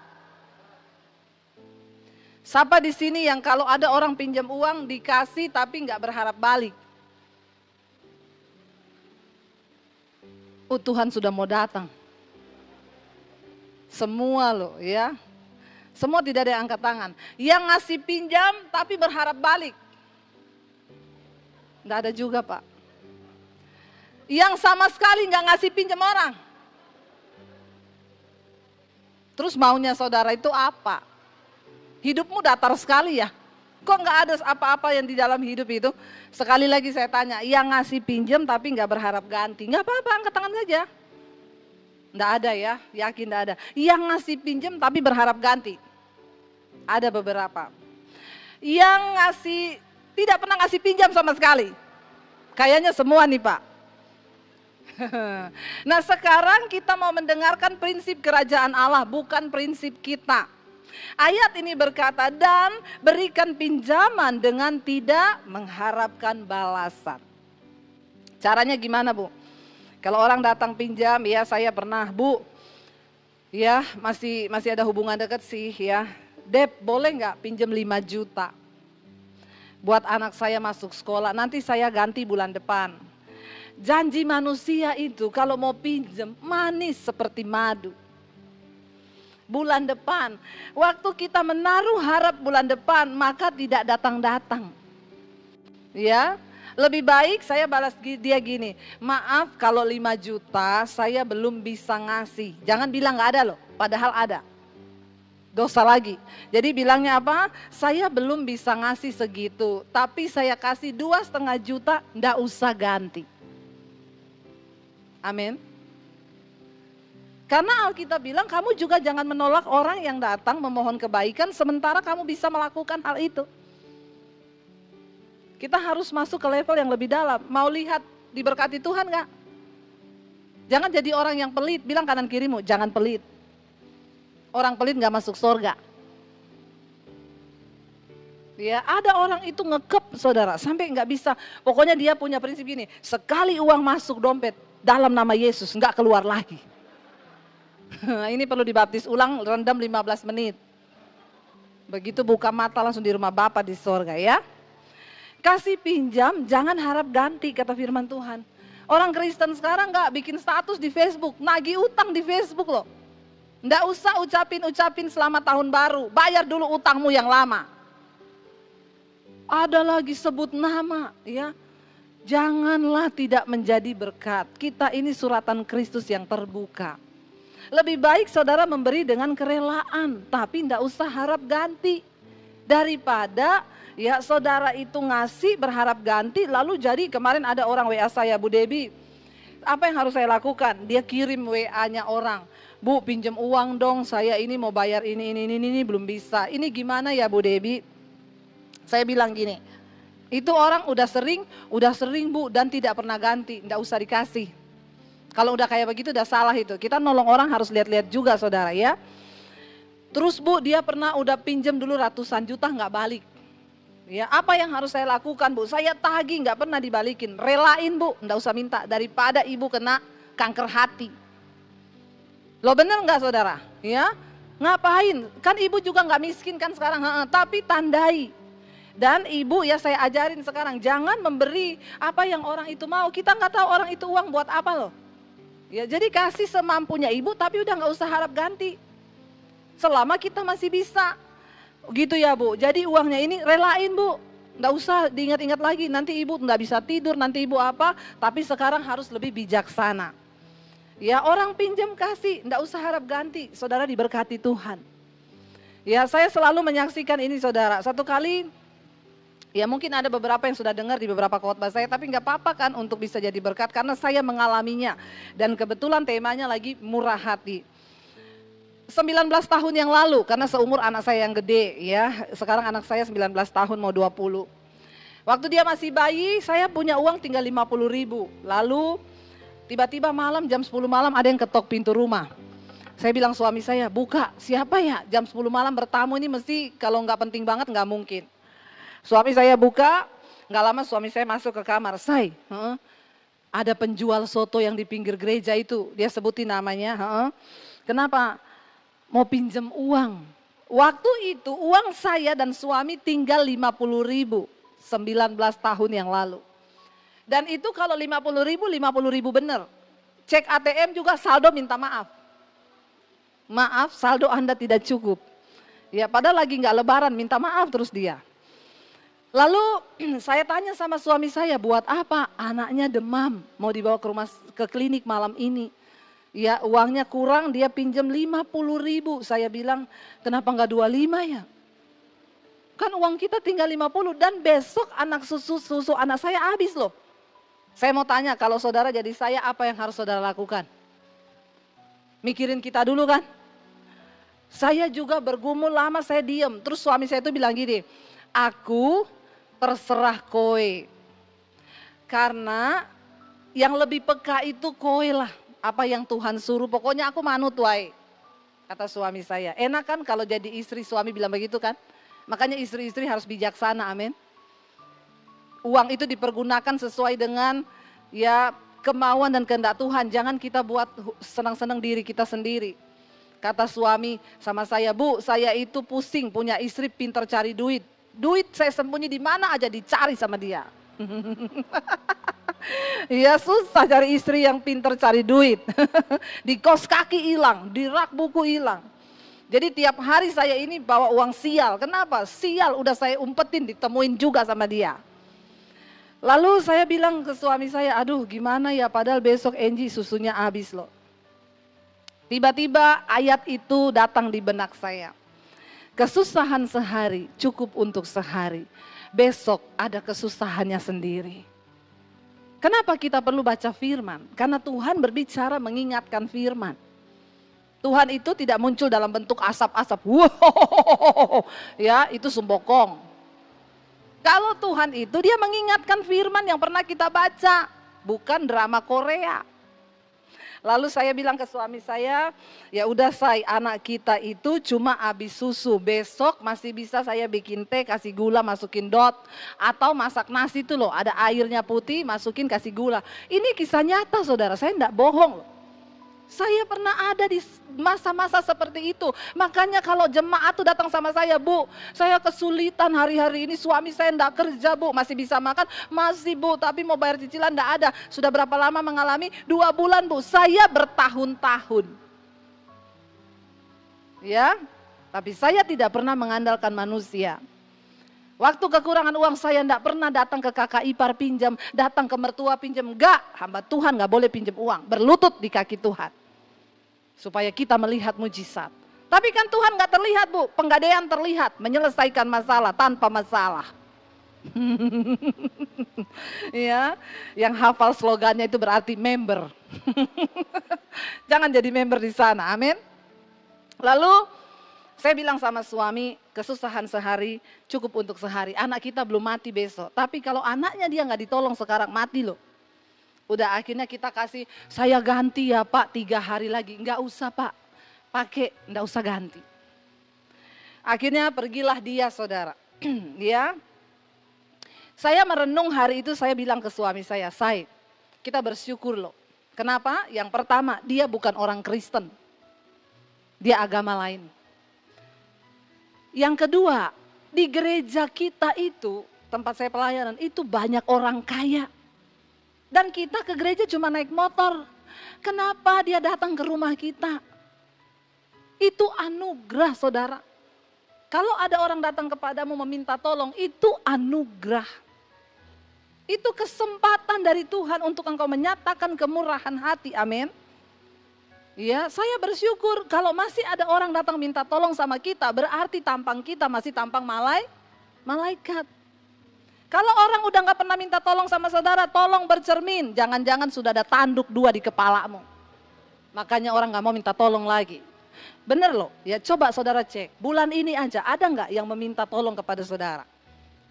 Siapa di sini yang kalau ada orang pinjam uang dikasih tapi nggak berharap balik? Tuhan sudah mau datang. Semua loh ya. Semua tidak ada yang angkat tangan. Yang ngasih pinjam tapi berharap balik. Nggak ada juga Pak. Yang sama sekali nggak ngasih pinjam orang. Terus maunya saudara itu apa? Hidupmu datar sekali ya. Kok nggak ada apa-apa yang di dalam hidup itu? Sekali lagi saya tanya, yang ngasih pinjam tapi nggak berharap ganti. Nggak apa-apa, angkat tangan saja. Nggak ada ya, yakin nggak ada. Yang ngasih pinjam tapi berharap ganti. Ada beberapa. Yang ngasih, tidak pernah ngasih pinjam sama sekali. Kayaknya semua nih Pak. Nah sekarang kita mau mendengarkan prinsip kerajaan Allah, bukan prinsip kita. Ayat ini berkata, dan berikan pinjaman dengan tidak mengharapkan balasan. Caranya gimana Bu? Kalau orang datang pinjam, ya saya pernah Bu, ya masih ada hubungan dekat sih ya. Dep boleh nggak pinjam 5 juta? Buat anak saya masuk sekolah, nanti saya ganti bulan depan. Janji manusia itu kalau mau pinjam manis seperti madu. Bulan depan, waktu kita menaruh harap bulan depan, maka tidak datang-datang. Ya, lebih baik saya balas dia gini, maaf kalau 5 juta saya belum bisa ngasih. Jangan bilang gak ada loh, padahal ada. Dosa lagi. Jadi bilangnya apa? Saya belum bisa ngasih segitu, tapi saya kasih 2,5 juta, ndak usah ganti. Amin. Karena Alkitab bilang kamu juga jangan menolak orang yang datang memohon kebaikan sementara kamu bisa melakukan hal itu. Kita harus masuk ke level yang lebih dalam. Mau lihat diberkati Tuhan gak? Jangan jadi orang yang pelit, bilang kanan kirimu, jangan pelit. Orang pelit gak masuk surga. Ya, ada orang itu ngekep saudara, sampai gak bisa. Pokoknya dia punya prinsip gini, sekali uang masuk dompet dalam nama Yesus gak keluar lagi. Ini perlu dibaptis ulang, rendam 15 menit. Begitu buka mata langsung di rumah Bapa di sorga ya. Kasih pinjam, jangan harap ganti kata firman Tuhan. Orang Kristen sekarang gak bikin status di Facebook, nagih utang di Facebook loh. Nggak usah ucapin selamat tahun baru, bayar dulu utangmu yang lama. Ada lagi sebut nama ya. Janganlah tidak menjadi berkat. Kita ini suratan Kristus yang terbuka. Lebih baik saudara memberi dengan kerelaan, tapi tidak usah harap ganti. Daripada ya saudara itu ngasih berharap ganti, lalu jadi kemarin ada orang WA saya, Bu Debi, apa yang harus saya lakukan? Dia kirim WA-nya orang, Bu pinjam uang dong, saya ini mau bayar ini belum bisa. Ini gimana ya Bu Debi? Saya bilang gini, itu orang udah sering Bu dan tidak pernah ganti, tidak usah dikasih. Kalau udah kayak begitu udah salah itu. Kita nolong orang harus lihat-lihat juga saudara ya. Terus Bu dia pernah udah pinjam dulu ratusan juta nggak balik. Ya, apa yang harus saya lakukan Bu? Saya tagih nggak pernah dibalikin. Relain Bu, nggak usah minta daripada ibu kena kanker hati. Lo bener nggak saudara? Ya, ngapain? Kan ibu juga nggak miskin kan sekarang, tapi tandai. Dan ibu ya saya ajarin sekarang jangan memberi apa yang orang itu mau. Kita nggak tahu orang itu uang buat apa loh. Ya, jadi kasih semampunya ibu tapi udah nggak usah harap ganti. Selama kita masih bisa. Gitu ya Bu. Jadi uangnya ini relain Bu. Nggak usah diingat-ingat lagi. Nanti ibu nggak bisa tidur, nanti ibu apa. Tapi sekarang harus lebih bijaksana. Ya orang pinjam kasih, nggak usah harap ganti. Saudara diberkati Tuhan. Ya saya selalu menyaksikan ini saudara. Satu kali ya mungkin ada beberapa yang sudah dengar di beberapa khotbah saya, tapi nggak apa-apa kan untuk bisa jadi berkat karena saya mengalaminya. Dan kebetulan temanya lagi murah hati. 19 tahun yang lalu, karena seumur anak saya yang gede ya, sekarang anak saya 19 tahun mau 20. Waktu dia masih bayi, saya punya uang tinggal 50.000. Lalu tiba-tiba malam jam 10 malam ada yang ketok pintu rumah. Saya bilang suami saya, buka, siapa ya? Jam 10 malam bertamu ini mesti kalau nggak penting banget nggak mungkin. Suami saya buka, nggak lama suami saya masuk ke kamar. Ada penjual soto yang di pinggir gereja itu, dia sebutin namanya. Kenapa? Mau pinjam uang. Waktu itu uang saya dan suami tinggal 50.000, 19 tahun yang lalu. Dan itu kalau 50.000 bener. Cek ATM juga saldo minta maaf. Maaf saldo Anda tidak cukup. Ya padahal lagi nggak lebaran minta maaf terus dia. Lalu saya tanya sama suami saya, buat apa? Anaknya demam, mau dibawa ke klinik malam ini. Ya uangnya kurang, dia pinjam 50.000. Saya bilang, kenapa nggak 25 ya? Kan uang kita tinggal 50 dan besok anak susu anak saya habis loh. Saya mau tanya, kalau saudara jadi saya, apa yang harus saudara lakukan? Mikirin kita dulu kan? Saya juga bergumul lama, saya diem. Terus suami saya itu bilang gini, aku terserah kowe. Karena yang lebih peka itu kowe lah. Apa yang Tuhan suruh, pokoknya aku manut wae. Kata suami saya. Enak kan kalau jadi istri, suami bilang begitu kan. Makanya istri-istri harus bijaksana, amin. Uang itu dipergunakan sesuai dengan ya kemauan dan kehendak Tuhan. Jangan kita buat senang-senang diri kita sendiri. Kata suami sama saya, Bu, saya itu pusing punya istri pintar cari duit. Duit saya sembunyi di mana aja dicari sama dia. Ya susah cari istri yang pintar cari duit. Di kos kaki hilang, di rak buku hilang. Jadi tiap hari saya ini bawa uang sial. Kenapa? Sial udah saya umpetin, ditemuin juga sama dia. Lalu saya bilang ke suami saya, aduh gimana ya padahal besok Angie susunya habis loh. Tiba-tiba ayat itu datang di benak saya. Kesusahan sehari cukup untuk sehari. Besok ada kesusahannya sendiri. Kenapa kita perlu baca firman? Karena Tuhan berbicara mengingatkan firman. Tuhan itu tidak muncul dalam bentuk asap-asap. Wow, ya itu sumbokong. Kalau Tuhan itu dia mengingatkan firman yang pernah kita baca. Bukan drama Korea. Lalu saya bilang ke suami saya, ya udah say, anak kita itu cuma habis susu. Besok masih bisa saya bikin teh, kasih gula, masukin dot. Atau masak nasi itu loh, ada airnya putih, masukin kasih gula. Ini kisah nyata saudara, saya enggak bohong loh. Saya pernah ada di masa-masa seperti itu. Makanya kalau jemaat tuh datang sama saya, Bu, saya kesulitan hari-hari ini, suami saya enggak kerja Bu, masih bisa makan, masih Bu, tapi mau bayar cicilan enggak ada. Sudah berapa lama mengalami? 2 bulan Bu, saya bertahun-tahun. Ya, tapi saya tidak pernah mengandalkan manusia. Waktu kekurangan uang saya enggak pernah datang ke kakak ipar pinjam, datang ke mertua pinjam, enggak, hamba Tuhan enggak boleh pinjam uang, berlutut di kaki Tuhan. supaya kita melihat mujizat. Tapi kan Tuhan gak terlihat Bu, penggadaian terlihat, menyelesaikan masalah tanpa masalah. Ya, yang hafal slogannya itu berarti member. Jangan jadi member di sana, amin. Lalu saya bilang sama suami, kesusahan sehari cukup untuk sehari. Anak kita belum mati besok, tapi kalau anaknya dia gak ditolong sekarang mati loh. Udah akhirnya kita kasih, saya ganti ya Pak 3 hari lagi. Enggak usah Pak, pakai, enggak usah ganti. Akhirnya pergilah dia saudara. Ya, saya merenung hari itu, saya bilang ke suami saya, Say, kita bersyukur loh. Kenapa? Yang pertama, dia bukan orang Kristen. Dia agama lain. Yang kedua, di gereja kita itu, tempat saya pelayanan, itu banyak orang kaya. Dan kita ke gereja cuma naik motor. Kenapa dia datang ke rumah kita? Itu anugerah saudara. Kalau ada orang datang kepadamu meminta tolong, itu anugerah. Itu kesempatan dari Tuhan untuk engkau menyatakan kemurahan hati, amin. Ya, saya bersyukur kalau masih ada orang datang minta tolong sama kita, berarti tampang kita masih tampang malaikat. Kalau orang udah gak pernah minta tolong sama saudara, tolong bercermin. Jangan-jangan sudah ada tanduk 2 di kepalamu. Makanya orang gak mau minta tolong lagi. Bener loh, ya coba saudara cek. Bulan ini aja ada gak yang meminta tolong kepada saudara?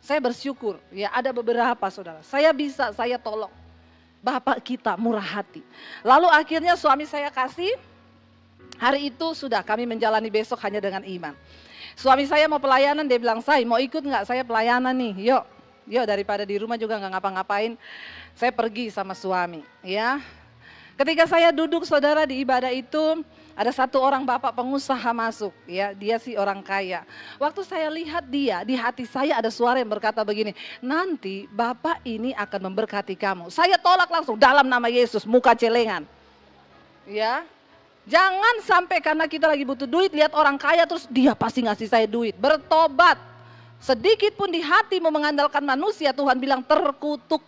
Saya bersyukur, ya ada beberapa saudara. Saya bisa, saya tolong. Bapak kita murah hati. Lalu akhirnya suami saya kasih, hari itu sudah kami menjalani besok hanya dengan iman. Suami saya mau pelayanan, dia bilang, Say mau ikut gak? Saya pelayanan nih, yuk daripada di rumah juga nggak ngapa-ngapain, saya pergi sama suami. Ya, ketika saya duduk saudara di ibadah itu, ada satu orang bapak pengusaha masuk. Ya, dia sih orang kaya. Waktu saya lihat dia, di hati saya ada suara yang berkata begini, nanti bapak ini akan memberkati kamu. Saya tolak langsung dalam nama Yesus, muka celengan. Ya, jangan sampai karena kita lagi butuh duit, lihat orang kaya terus dia pasti ngasih saya duit. Bertobat. Sedikit pun di hatimu mengandalkan manusia, Tuhan bilang terkutuk.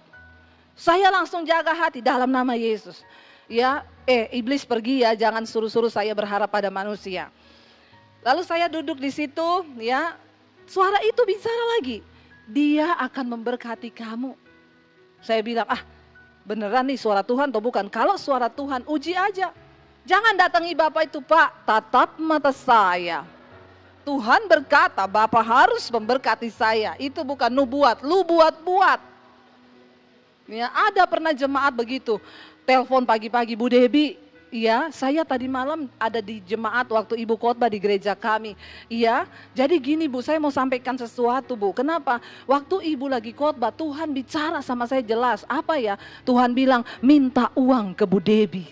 Saya langsung jaga hati dalam nama Yesus. Ya, iblis pergi ya, jangan suruh-suruh saya berharap pada manusia. Lalu saya duduk di situ, ya, suara itu bicara lagi. Dia akan memberkati kamu. Saya bilang, beneran nih suara Tuhan atau bukan? Kalau suara Tuhan, uji aja. Jangan datangi Bapak itu, Pak, tatap mata saya. Tuhan berkata, Bapak harus memberkati saya. Itu bukan nubuat, lu buat-buat. Ya, ada pernah jemaat begitu. Telepon pagi-pagi, Bu Debi, iya, saya tadi malam ada di jemaat waktu ibu khotbah di gereja kami. Iya, jadi gini Bu, saya mau sampaikan sesuatu Bu. Kenapa? Waktu ibu lagi khotbah, Tuhan bicara sama saya jelas. Apa ya? Tuhan bilang, minta uang ke Bu Debi.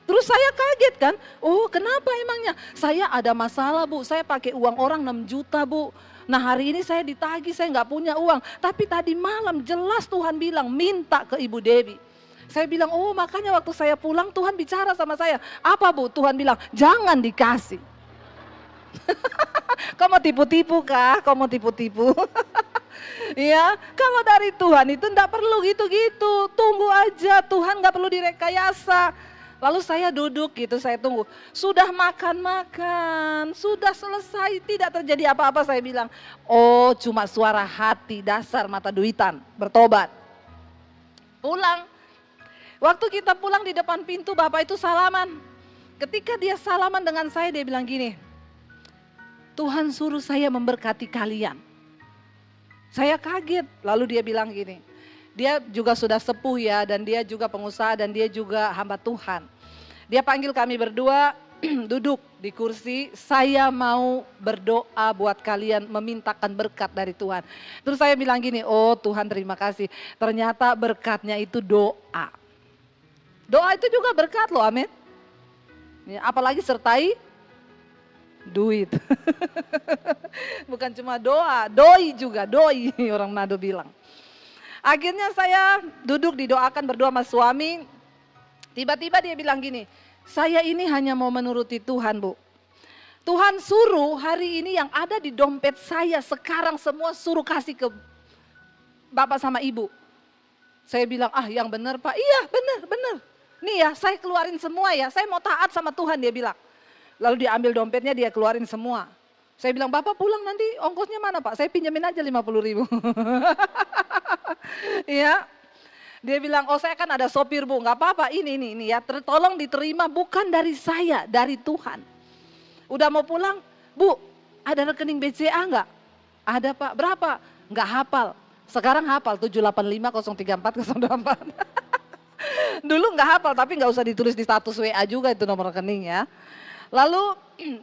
Terus saya kaget kan, oh kenapa emangnya? Saya ada masalah Bu, saya pakai uang orang 6 juta Bu. Nah hari ini saya ditagih, saya nggak punya uang. Tapi tadi malam jelas Tuhan bilang minta ke Ibu Debi. Saya bilang, oh makanya waktu saya pulang Tuhan bicara sama saya. Apa Bu? Tuhan bilang, jangan dikasih. Kau mau tipu-tipu kah? Kau mau tipu-tipu? Ya, kalau dari Tuhan itu enggak perlu gitu-gitu. Tunggu aja, Tuhan enggak perlu direkayasa. Lalu saya duduk gitu, saya tunggu. Sudah makan-makan, sudah selesai, tidak terjadi apa-apa. Saya bilang, oh cuma suara hati, dasar mata duitan, bertobat. Pulang. Waktu kita pulang di depan pintu, Bapak itu salaman. Ketika dia salaman dengan saya, dia bilang gini, Tuhan suruh saya memberkati kalian. Saya kaget, lalu dia bilang gini, dia juga sudah sepuh ya, dan dia juga pengusaha, dan dia juga hamba Tuhan. Dia panggil kami berdua, duduk di kursi, saya mau berdoa buat kalian, memintakan berkat dari Tuhan. Terus saya bilang gini, oh Tuhan terima kasih, ternyata berkatnya itu doa. Doa itu juga berkat loh, amin. Ya, apalagi sertai duit. Bukan cuma doa, doi juga, doi orang Manado bilang. Akhirnya saya duduk didoakan berdua sama suami. Tiba-tiba dia bilang gini, saya ini hanya mau menuruti Tuhan Bu. Tuhan suruh hari ini yang ada di dompet saya sekarang semua suruh kasih ke Bapak sama Ibu. Saya bilang, yang benar Pak, iya benar. Nih ya, saya keluarin semua ya, saya mau taat sama Tuhan, dia bilang. Lalu dia ambil dompetnya, dia keluarin semua. Saya bilang, Bapak pulang nanti ongkosnya mana Pak? Saya pinjamin aja 50.000. Ya, dia bilang, oh saya kan ada sopir Bu, nggak apa-apa ini ya, tolong diterima bukan dari saya, dari Tuhan. Udah mau pulang, Bu, ada rekening BCA nggak? Ada Pak, berapa? Nggak hafal, sekarang hafal 785034034. Dulu nggak hafal, tapi nggak usah ditulis di status WA juga itu nomor rekening ya. Lalu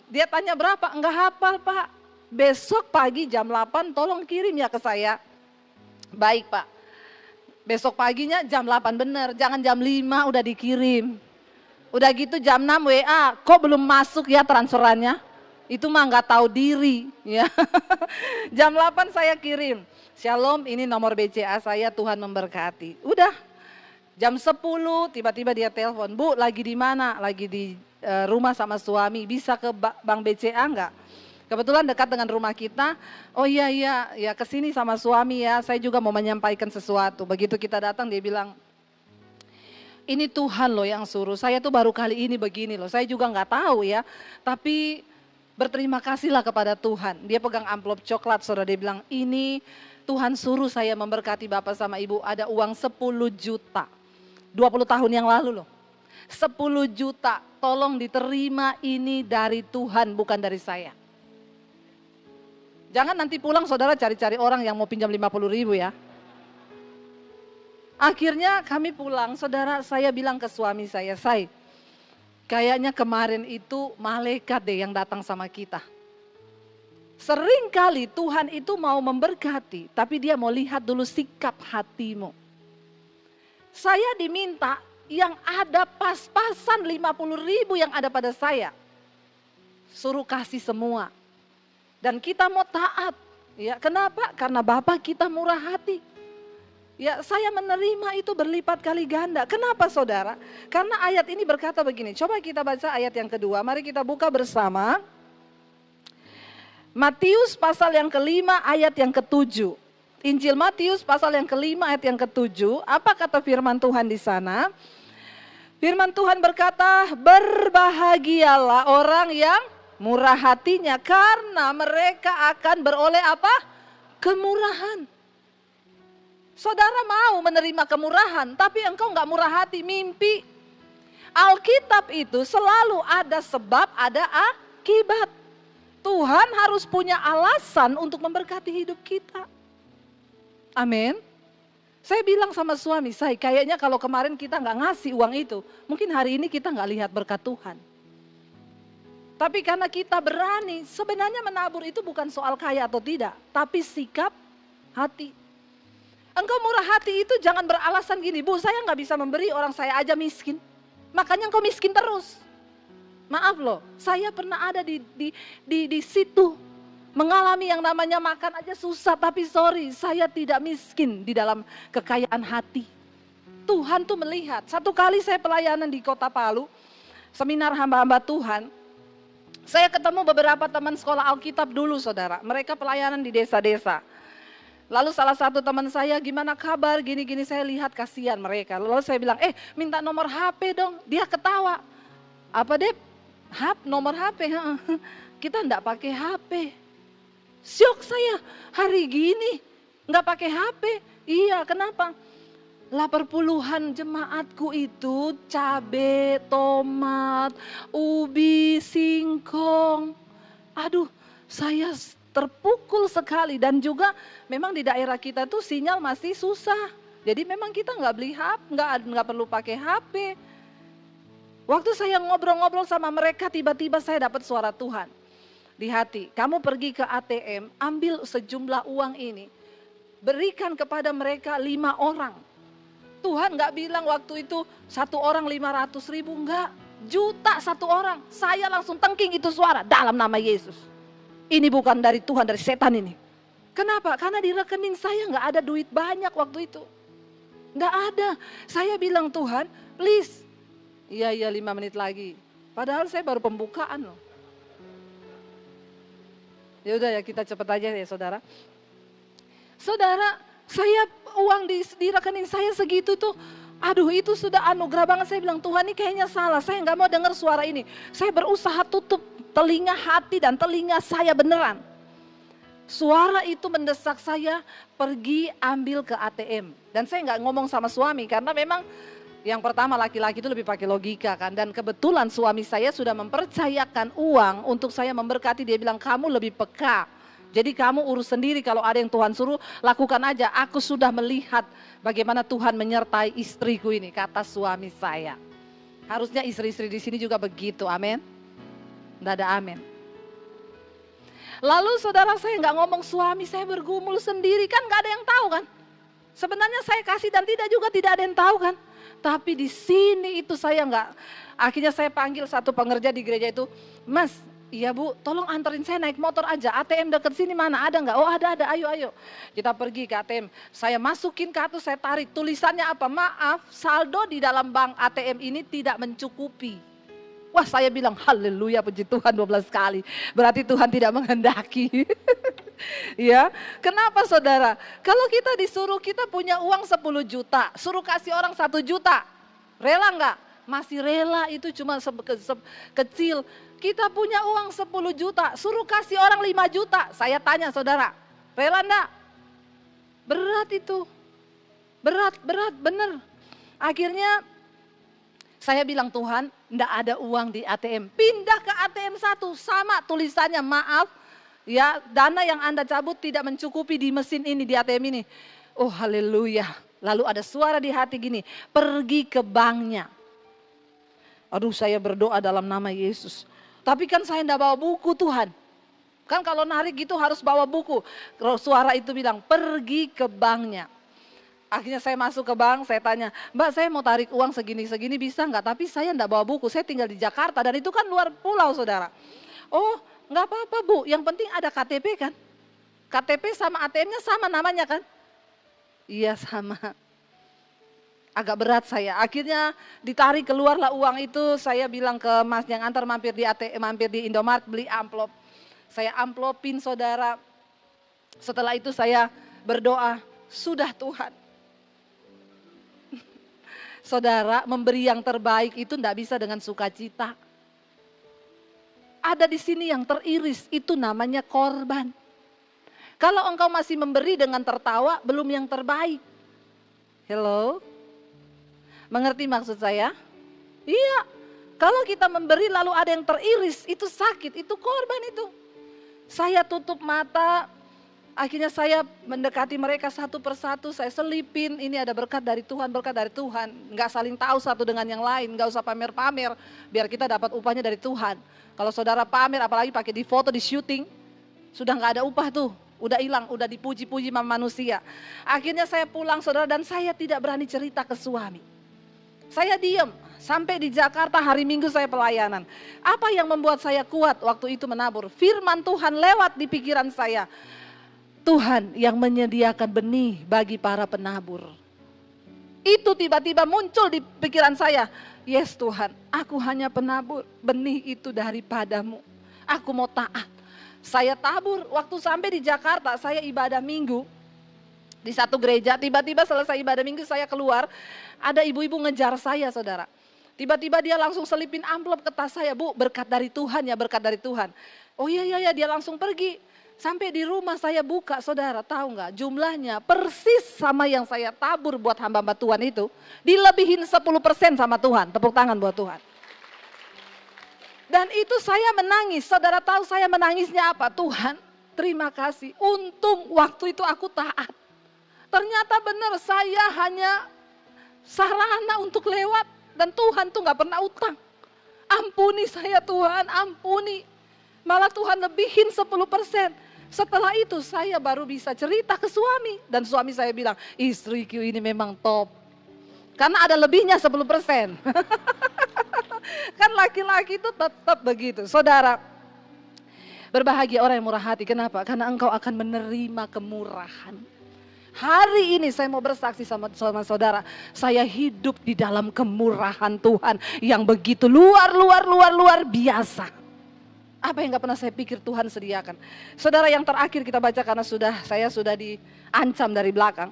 dia tanya berapa, nggak hafal Pak. Besok pagi jam 8 tolong kirim ya ke saya. Baik Pak. Besok paginya jam 8 bener, jangan jam 5 udah dikirim. Udah gitu jam 6 WA, kok belum masuk ya transferannya? Itu mah nggak tahu diri ya. Jam 8 saya kirim. Shalom, ini nomor BCA saya, Tuhan memberkati. Udah. Jam 10 tiba-tiba dia telepon, Bu lagi di mana? Lagi di rumah sama suami, bisa ke Bank BCA enggak? Kebetulan dekat dengan rumah kita, oh iya ya kesini sama suami ya, saya juga mau menyampaikan sesuatu. Begitu kita datang dia bilang, ini Tuhan loh yang suruh, saya tuh baru kali ini begini loh, saya juga nggak tahu ya, tapi berterima kasihlah kepada Tuhan. Dia pegang amplop coklat, saudara, dia bilang, ini Tuhan suruh saya memberkati Bapak sama Ibu, ada uang 10 juta. 20 tahun yang lalu loh. 10 juta, tolong diterima, ini dari Tuhan bukan dari saya. Jangan nanti pulang saudara cari-cari orang yang mau pinjam 50.000 ya. Akhirnya kami pulang, saudara, saya bilang ke suami saya, kayaknya kemarin itu malaikat deh yang datang sama kita. Seringkali Tuhan itu mau memberkati, tapi dia mau lihat dulu sikap hatimu. Saya diminta yang ada pas-pasan 50.000 yang ada pada saya. Suruh kasih semua. Dan kita mau taat. Ya, kenapa? Karena Bapak kita murah hati. Ya, saya menerima itu berlipat kali ganda. Kenapa saudara? Karena ayat ini berkata begini. Coba kita baca ayat yang kedua. Mari kita buka bersama. Matius pasal yang kelima ayat yang ketujuh. Injil Matius pasal yang kelima ayat yang ketujuh. Apa kata firman Tuhan di sana? Firman Tuhan berkata, berbahagialah orang yang murah hatinya karena mereka akan beroleh apa? Kemurahan. Saudara mau menerima kemurahan, tapi engkau nggak murah hati, mimpi. Alkitab itu selalu ada sebab, ada akibat. Tuhan harus punya alasan untuk memberkati hidup kita. Amin. Saya bilang sama suami saya, kayaknya kalau kemarin kita nggak ngasih uang itu, mungkin hari ini kita nggak lihat berkat Tuhan. Tapi karena kita berani, sebenarnya menabur itu bukan soal kaya atau tidak, tapi sikap hati. Engkau murah hati itu jangan beralasan gini, Bu saya nggak bisa memberi, orang saya aja miskin. Makanya engkau miskin terus. Maaf loh, saya pernah ada di situ. Mengalami yang namanya makan aja susah, tapi sorry, saya tidak miskin di dalam kekayaan hati. Tuhan tuh melihat. Satu kali saya pelayanan di Kota Palu, seminar hamba-hamba Tuhan. Saya ketemu beberapa teman sekolah Alkitab dulu saudara, mereka pelayanan di desa-desa. Lalu salah satu teman saya, gimana kabar, gini-gini, saya lihat kasihan mereka. Lalu saya bilang, minta nomor HP dong, dia ketawa. Apa Dep? Nomor HP? Kita enggak pakai HP. Syok saya, hari gini nggak pakai HP. Iya, kenapa? 80-an jemaatku itu cabe, tomat, ubi, singkong. Aduh, saya terpukul sekali. Dan juga memang di daerah kita tuh sinyal masih susah. Jadi memang kita nggak beli HP, nggak perlu pakai HP. Waktu saya ngobrol-ngobrol sama mereka, tiba-tiba saya dapat suara Tuhan di hati. Kamu pergi ke ATM, ambil sejumlah uang ini, berikan kepada mereka 5 orang. Tuhan gak bilang waktu itu 1 orang 500.000, enggak, juta 1 orang. Saya langsung tengking itu suara, dalam nama Yesus. Ini bukan dari Tuhan, dari setan ini. Kenapa? Karena di rekening saya gak ada duit banyak waktu itu. Gak ada. Saya bilang, Tuhan please. Iya 5 menit lagi. Padahal saya baru pembukaan loh. Ya udah ya, kita cepat aja ya saudara. Saudara, saya uang di rekening saya segitu tuh, Aduh itu sudah anugerah banget. Saya bilang Tuhan ini kayaknya salah, saya nggak mau dengar suara ini. Saya berusaha tutup telinga hati dan telinga saya beneran. Suara itu mendesak saya pergi ambil ke ATM. Dan saya nggak ngomong sama suami karena memang yang pertama laki-laki itu lebih pakai logika kan. Dan kebetulan suami saya sudah mempercayakan uang untuk saya memberkati. Dia bilang kamu lebih peka. Jadi kamu urus sendiri, kalau ada yang Tuhan suruh lakukan aja. Aku sudah melihat bagaimana Tuhan menyertai istriku ini, kata suami saya. Harusnya istri-istri di sini juga begitu, amin. Tidak ada amin. Lalu saudara, saya nggak ngomong suami saya bergumul sendiri, kan nggak ada yang tahu kan. Sebenarnya saya kasih dan tidak ada yang tahu kan. Tapi di sini itu saya nggak, akhirnya saya panggil satu pengerja di gereja itu, Mas, iya Bu, tolong anterin saya naik motor aja, ATM dekat sini mana, ada nggak? Oh ada, ayo. Kita pergi ke ATM, saya masukin kartu, saya tarik, tulisannya apa? Maaf, saldo di dalam bank ATM ini tidak mencukupi. Wah saya bilang, haleluya puji Tuhan 12 kali, berarti Tuhan tidak menghendaki. Ya, kenapa saudara? Kalau kita disuruh, kita punya uang 10 juta, suruh kasih orang 1 juta, rela nggak? Masih rela, itu cuma kecil. Kita punya uang 10 juta, suruh kasih orang 5 juta. Saya tanya saudara, rela enggak? Berat itu. Berat, bener. Akhirnya saya bilang Tuhan, enggak ada uang di ATM. Pindah ke ATM 1, sama tulisannya, maaf, ya dana yang Anda cabut tidak mencukupi di mesin ini, di ATM ini. Oh haleluya. Lalu ada suara di hati gini, pergi ke banknya. Aduh saya berdoa dalam nama Yesus. Tapi kan saya enggak bawa buku Tuhan. Kan kalau narik gitu harus bawa buku. Suara itu bilang pergi ke banknya. Akhirnya saya masuk ke bank, saya tanya, Mbak saya mau tarik uang segini-segini bisa enggak? Tapi saya enggak bawa buku, saya tinggal di Jakarta dan itu kan luar pulau saudara. Oh enggak apa-apa Bu, yang penting ada KTP kan? KTP sama ATM-nya sama namanya kan? Iya sama. Agak berat saya, akhirnya ditarik keluarlah uang itu, saya bilang ke mas yang antar mampir di ATM, mampir di Indomaret beli amplop. Saya amplopin saudara, setelah itu saya berdoa, sudah Tuhan. Saudara, memberi yang terbaik itu enggak bisa dengan sukacita. Ada di sini yang teriris, itu namanya korban. Kalau engkau masih memberi dengan tertawa, belum yang terbaik. Hello? Mengerti maksud saya? Iya, kalau kita memberi lalu ada yang teriris, itu sakit, itu korban itu. Saya tutup mata, akhirnya saya mendekati mereka satu persatu, saya selipin, ini ada berkat dari Tuhan, Nggak saling tahu satu dengan yang lain, nggak usah pamer-pamer, biar kita dapat upahnya dari Tuhan. Kalau saudara pamer, apalagi pakai di foto, di syuting, sudah nggak ada upah tuh, udah hilang, udah dipuji-puji sama manusia. Akhirnya saya pulang saudara dan saya tidak berani cerita ke suami. Saya diam, sampai di Jakarta hari Minggu saya pelayanan. Apa yang membuat saya kuat waktu itu menabur? Firman Tuhan lewat di pikiran saya. Tuhan yang menyediakan benih bagi para penabur. Itu tiba-tiba muncul di pikiran saya. Yes Tuhan, aku hanya penabur, benih itu daripadamu. Aku mau taat. Saya tabur, waktu sampai di Jakarta saya ibadah minggu. Di satu gereja, tiba-tiba selesai ibadah minggu saya keluar, ada ibu-ibu ngejar saya saudara. Tiba-tiba dia langsung selipin amplop ke tas saya, Bu berkat dari Tuhan ya, berkat dari Tuhan. Oh iya dia langsung pergi. Sampai di rumah saya buka saudara, tahu nggak jumlahnya persis sama yang saya tabur buat hamba-hamba Tuhan itu. Dilebihin 10% sama Tuhan, tepuk tangan buat Tuhan. Dan itu saya menangis, saudara tahu saya menangisnya apa? Tuhan terima kasih, untung waktu itu aku taat. Ternyata benar saya hanya sarana untuk lewat dan Tuhan tuh gak pernah utang. Ampuni saya Tuhan, ampuni. Malah Tuhan lebihin 10%. Setelah itu saya baru bisa cerita ke suami. Dan suami saya bilang, istriku ini memang top. Karena ada lebihnya 10%. Kan laki-laki itu tetap begitu. Saudara, berbahagia orang yang murah hati. Kenapa? Karena engkau akan menerima kemurahan. Hari ini saya mau bersaksi sama saudara, saya hidup di dalam kemurahan Tuhan yang begitu luar biasa. Apa yang gak pernah saya pikir Tuhan sediakan. Saudara yang terakhir kita baca karena saya sudah diancam dari belakang.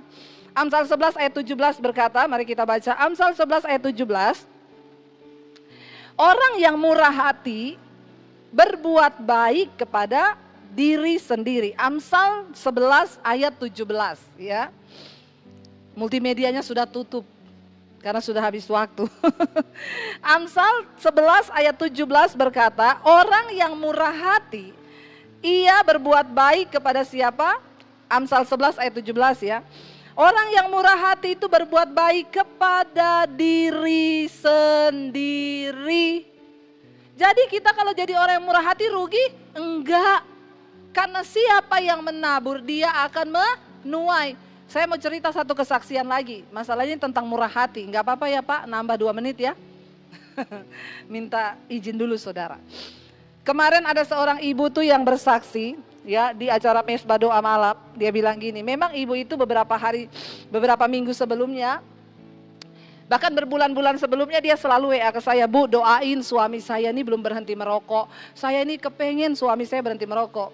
Amsal 11 ayat 17 berkata, mari kita baca Amsal 11 ayat 17. Orang yang murah hati berbuat baik kepada diri sendiri. Amsal 11 ayat 17 ya. Multimedianya sudah tutup karena sudah habis waktu. Amsal 11 ayat 17 berkata, orang yang murah hati, ia berbuat baik kepada siapa? Amsal 11 ayat 17 ya. Orang yang murah hati itu berbuat baik kepada diri sendiri. Jadi kita kalau jadi orang yang murah hati rugi? Enggak. Karena siapa yang menabur dia akan menuai. Saya mau cerita satu kesaksian lagi. Masalahnya tentang murah hati. Enggak apa-apa ya Pak, nambah 2 menit ya. Minta izin dulu saudara. Kemarin ada seorang ibu tuh yang bersaksi ya di acara Mesbah Doa Malam. Dia bilang gini, memang ibu itu beberapa minggu sebelumnya, bahkan berbulan-bulan sebelumnya dia selalu WA ke saya, Bu doain suami saya ini belum berhenti merokok. Saya ini kepengen suami saya berhenti merokok.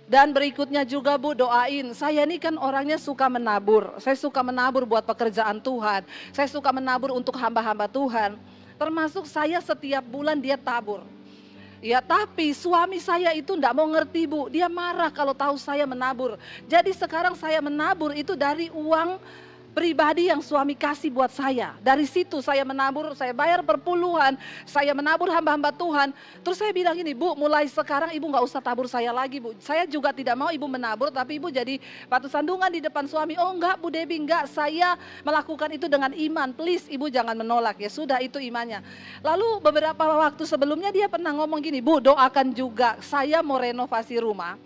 Dan berikutnya juga Bu doain, saya ini kan orangnya suka menabur. Saya suka menabur buat pekerjaan Tuhan. Saya suka menabur untuk hamba-hamba Tuhan. Termasuk saya setiap bulan dia tabur. Ya tapi suami saya itu enggak mau ngerti Bu. Dia marah kalau tahu saya menabur. Jadi sekarang saya menabur itu dari uang pribadi yang suami kasih buat saya. Dari situ saya menabur, saya bayar perpuluhan, saya menabur hamba-hamba Tuhan. Terus saya bilang ini, Bu mulai sekarang ibu gak usah tabur saya lagi Bu. Saya juga tidak mau ibu menabur tapi ibu jadi batu sandungan di depan suami. Oh enggak Bu Debbie, enggak, saya melakukan itu dengan iman. Please ibu jangan menolak ya, sudah itu imannya. Lalu beberapa waktu sebelumnya dia pernah ngomong gini, Bu doakan juga, saya mau renovasi rumah.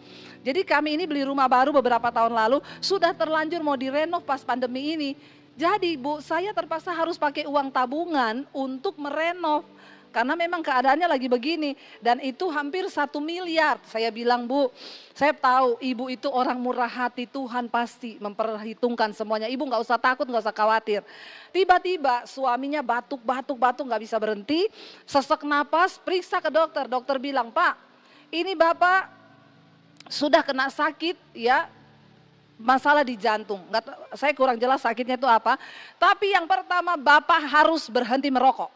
Jadi kami ini beli rumah baru beberapa tahun lalu, sudah terlanjur mau direnov pas pandemi ini. Jadi Bu, saya terpaksa harus pakai uang tabungan untuk merenov. Karena memang keadaannya lagi begini. Dan itu hampir 1 miliar. Saya bilang Bu, saya tahu ibu itu orang murah hati, Tuhan pasti memperhitungkan semuanya. Ibu gak usah takut, gak usah khawatir. Tiba-tiba suaminya batuk gak bisa berhenti. Sesak napas, periksa ke dokter. Dokter bilang, Pak ini Bapak sudah kena sakit ya, masalah di jantung. Saya kurang jelas sakitnya itu apa. Tapi yang pertama Bapak harus berhenti merokok.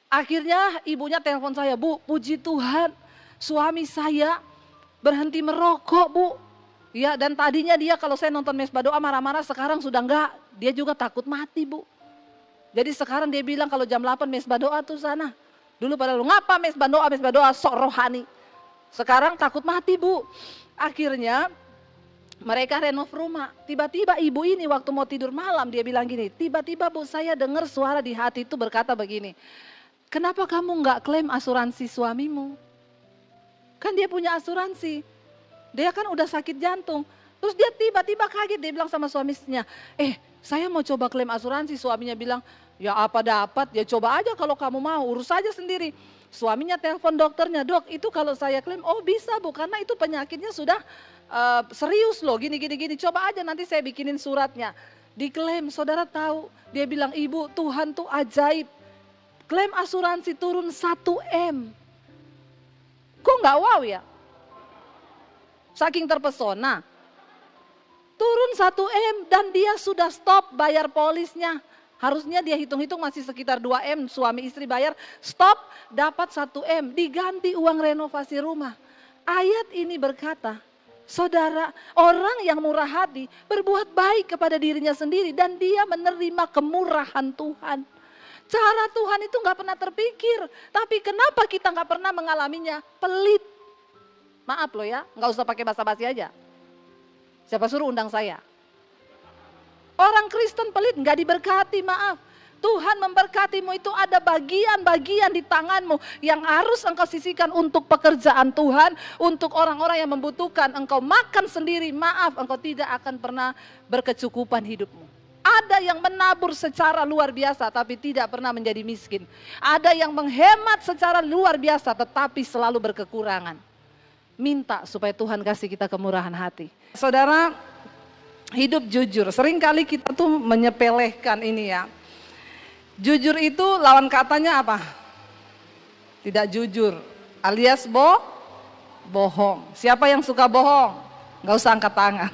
Akhirnya ibunya telepon saya, Bu puji Tuhan suami saya berhenti merokok Bu. Ya dan tadinya dia kalau saya nonton Mesbah Doa marah-marah, sekarang sudah enggak. Dia juga takut mati Bu. Jadi sekarang dia bilang kalau jam 8 Mesbah Doa tuh sana. Dulu pada lu ngapa Mesbah Doa sok rohani. Sekarang takut mati Bu. Akhirnya mereka renov rumah. Tiba-tiba ibu ini waktu mau tidur malam dia bilang gini. Tiba-tiba Bu saya dengar suara di hati itu berkata begini. Kenapa kamu nggak klaim asuransi suamimu? Kan dia punya asuransi. Dia kan udah sakit jantung. Terus dia tiba-tiba kaget. Dia bilang sama suaminya. Saya mau coba klaim asuransi. Suaminya bilang ya apa dapat. Ya coba aja kalau kamu mau. Urus aja sendiri. Suaminya telepon dokternya, Dok itu kalau saya klaim, oh bisa Bu karena itu penyakitnya sudah serius loh gini. Coba aja nanti saya bikinin suratnya. Diklaim, saudara tahu, dia bilang Ibu Tuhan tuh ajaib. Klaim asuransi turun 1 M. Kok nggak wow ya? Saking terpesona. Turun 1 M dan dia sudah stop bayar polisnya. Harusnya dia hitung-hitung masih sekitar 2 M, suami istri bayar, stop, dapat 1 M, diganti uang renovasi rumah. Ayat ini berkata, saudara, orang yang murah hati berbuat baik kepada dirinya sendiri dan dia menerima kemurahan Tuhan. Cara Tuhan itu gak pernah terpikir, tapi kenapa kita gak pernah mengalaminya? Pelit. Maaf loh ya, gak usah pakai basa-basi aja. Siapa suruh undang saya? Orang Kristen pelit nggak diberkati, maaf. Tuhan memberkatimu itu ada bagian-bagian di tanganmu yang harus engkau sisihkan untuk pekerjaan Tuhan, untuk orang-orang yang membutuhkan. Engkau makan sendiri, maaf, engkau tidak akan pernah berkecukupan hidupmu. Ada yang menabur secara luar biasa tapi tidak pernah menjadi miskin. Ada yang menghemat secara luar biasa tetapi selalu berkekurangan. Minta supaya Tuhan kasih kita kemurahan hati. Saudara, hidup jujur, seringkali kita tuh menyepelekan ini ya. Jujur itu lawan katanya apa? Tidak jujur, alias bohong. Siapa yang suka bohong? Nggak usah angkat tangan.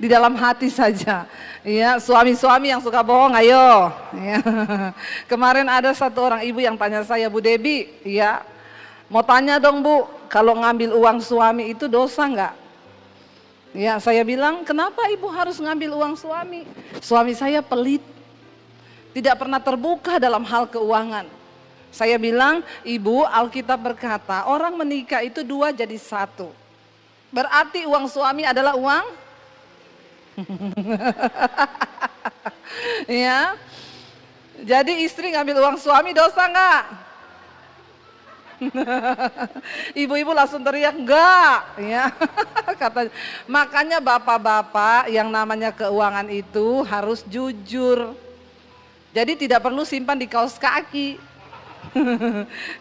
Di dalam hati saja. Ya, suami-suami yang suka bohong, ayo. Ya. Kemarin ada satu orang ibu yang tanya saya, Bu Debi, ya, mau tanya dong Bu, kalau ngambil uang suami itu dosa nggak? Ya, saya bilang, kenapa ibu harus ngambil uang suami? Suami saya pelit, tidak pernah terbuka dalam hal keuangan. Saya bilang, ibu, Alkitab berkata, orang menikah itu dua jadi satu. Berarti uang suami adalah uang? Ya. Jadi istri ngambil uang suami dosa nggak? Ibu-ibu langsung teriak enggak, ya. Kata, makanya bapak-bapak yang namanya keuangan itu harus jujur. Jadi tidak perlu simpan di kaos kaki.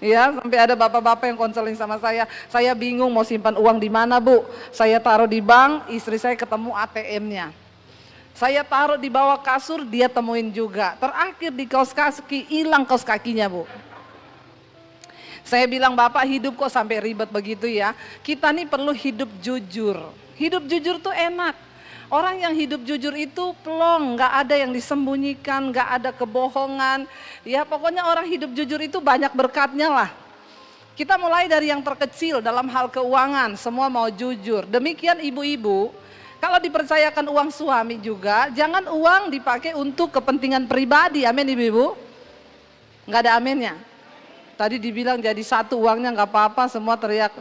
Ya, sampai ada bapak-bapak yang konseling sama saya bingung mau simpan uang di mana Bu. Saya taruh di bank, istri saya ketemu ATM-nya. Saya taruh di bawah kasur, dia temuin juga. Terakhir di kaos kaki, hilang kaos kakinya Bu. Saya bilang, Bapak hidup kok sampai ribet begitu ya. Kita nih perlu hidup jujur. Hidup jujur tuh enak. Orang yang hidup jujur itu plong, nggak ada yang disembunyikan, nggak ada kebohongan. Ya pokoknya orang hidup jujur itu banyak berkatnya lah. Kita mulai dari yang terkecil dalam hal keuangan, semua mau jujur. Demikian ibu-ibu, kalau dipercayakan uang suami juga, jangan uang dipakai untuk kepentingan pribadi, amin ibu-ibu. Nggak ada aminnya. Tadi dibilang jadi satu uangnya nggak apa-apa, semua teriak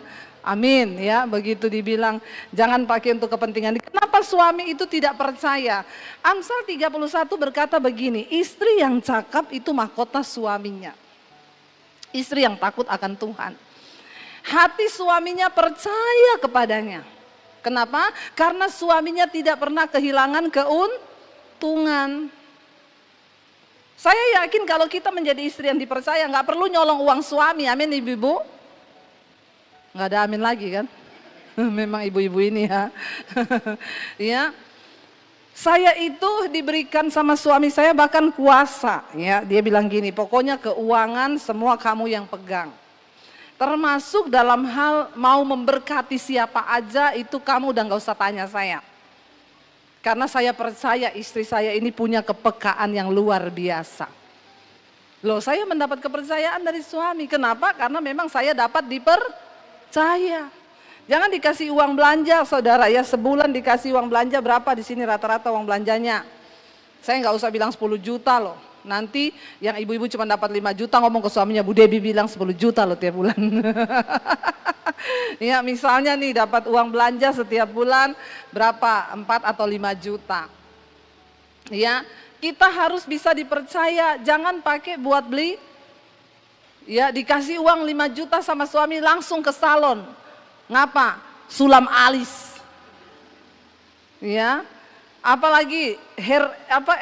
amin ya, begitu dibilang jangan pakai untuk kepentingan. Kenapa suami itu tidak percaya? Amsal 31 berkata begini, istri yang cakap itu mahkota suaminya. Istri yang takut akan Tuhan. Hati suaminya percaya kepadanya. Kenapa? Karena suaminya tidak pernah kehilangan keuntungan. Saya yakin kalau kita menjadi istri yang dipercaya nggak perlu nyolong uang suami, amin ibu-ibu. Nggak ada amin lagi kan? Memang ibu-ibu ini ya. Ya, saya itu diberikan sama suami saya bahkan kuasa. Ya, dia bilang gini, pokoknya keuangan semua kamu yang pegang. Termasuk dalam hal mau memberkati siapa aja itu kamu udah nggak usah tanya saya. Karena saya percaya istri saya ini punya kepekaan yang luar biasa. Loh, saya mendapat kepercayaan dari suami. Kenapa? Karena memang saya dapat dipercaya. Jangan dikasih uang belanja saudara ya, sebulan dikasih uang belanja berapa di sini rata-rata uang belanjanya. Saya nggak usah bilang 10 juta loh. Nanti yang ibu-ibu cuma dapat 5 juta ngomong ke suaminya, Bu Debi bilang 10 juta loh tiap bulan. Ya misalnya nih dapat uang belanja setiap bulan berapa? 4 atau 5 juta. Ya, kita harus bisa dipercaya, jangan pakai buat beli. Ya, dikasih uang 5 juta sama suami langsung ke salon. Ngapa? Sulam alis. Ya. Apalagi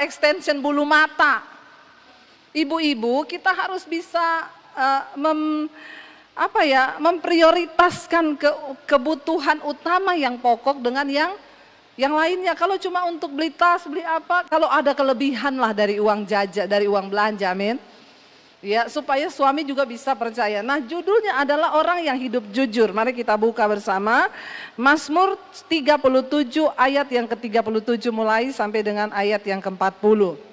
extension bulu mata. Ibu-ibu, kita harus bisa memprioritaskan kebutuhan utama yang pokok dengan yang lainnya. Kalau cuma untuk beli tas, beli apa, kalau ada kelebihan lah dari uang jajan, dari uang belanja, amin. Ya, supaya suami juga bisa percaya. Nah, judulnya adalah orang yang hidup jujur. Mari kita buka bersama Mazmur 37 ayat yang ke-37 mulai sampai dengan ayat yang ke-40.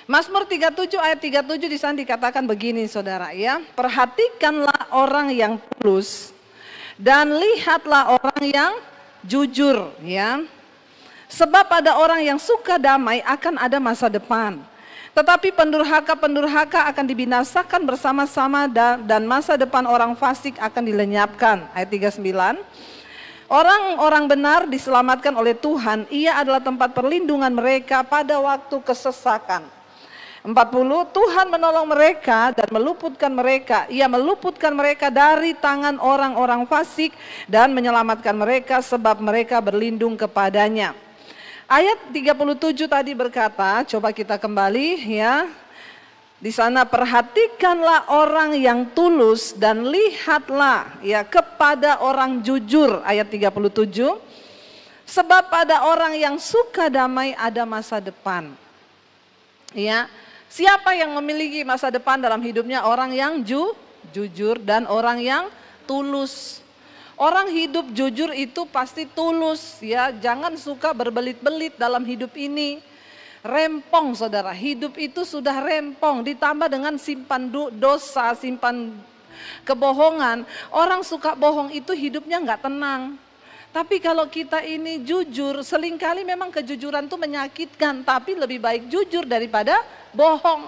Mazmur 37 ayat 37 di sana dikatakan begini saudara ya. Perhatikanlah orang yang tulus dan lihatlah orang yang jujur ya. Sebab pada orang yang suka damai akan ada masa depan. Tetapi pendurhaka akan dibinasakan bersama-sama dan masa depan orang fasik akan dilenyapkan. Ayat 39. Orang-orang benar diselamatkan oleh Tuhan, ia adalah tempat perlindungan mereka pada waktu kesesakan. 40, Tuhan menolong mereka dan meluputkan mereka. Ia meluputkan mereka dari tangan orang-orang fasik dan menyelamatkan mereka sebab mereka berlindung kepadanya. Ayat 37 tadi berkata, coba kita kembali ya. Di sana perhatikanlah orang yang tulus dan lihatlah ya kepada orang jujur. Ayat 37. Sebab pada orang yang suka damai ada masa depan. Ya. Siapa yang memiliki masa depan dalam hidupnya? Orang yang jujur dan orang yang tulus. Orang hidup jujur itu pasti tulus ya, jangan suka berbelit-belit dalam hidup ini. Rempong saudara, hidup itu sudah rempong, ditambah dengan simpan dosa, simpan kebohongan. Orang suka bohong itu hidupnya nggak tenang. Tapi kalau kita ini jujur, seringkali memang kejujuran itu menyakitkan, tapi lebih baik jujur daripada bohong.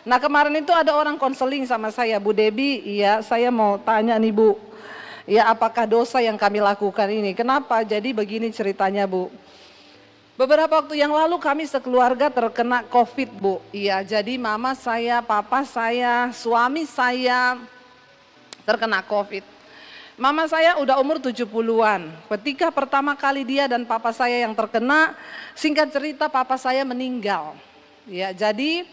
Nah kemarin itu ada orang konseling sama saya, Bu Debi, iya saya mau tanya nih Bu, ya apakah dosa yang kami lakukan ini? Kenapa? Jadi begini ceritanya Bu. Beberapa waktu yang lalu kami sekeluarga terkena COVID Bu. Iya, jadi mama saya, papa saya, suami saya terkena COVID. Mama saya udah umur 70-an. Ketika pertama kali dia dan papa saya yang terkena, singkat cerita papa saya meninggal. Ya, jadi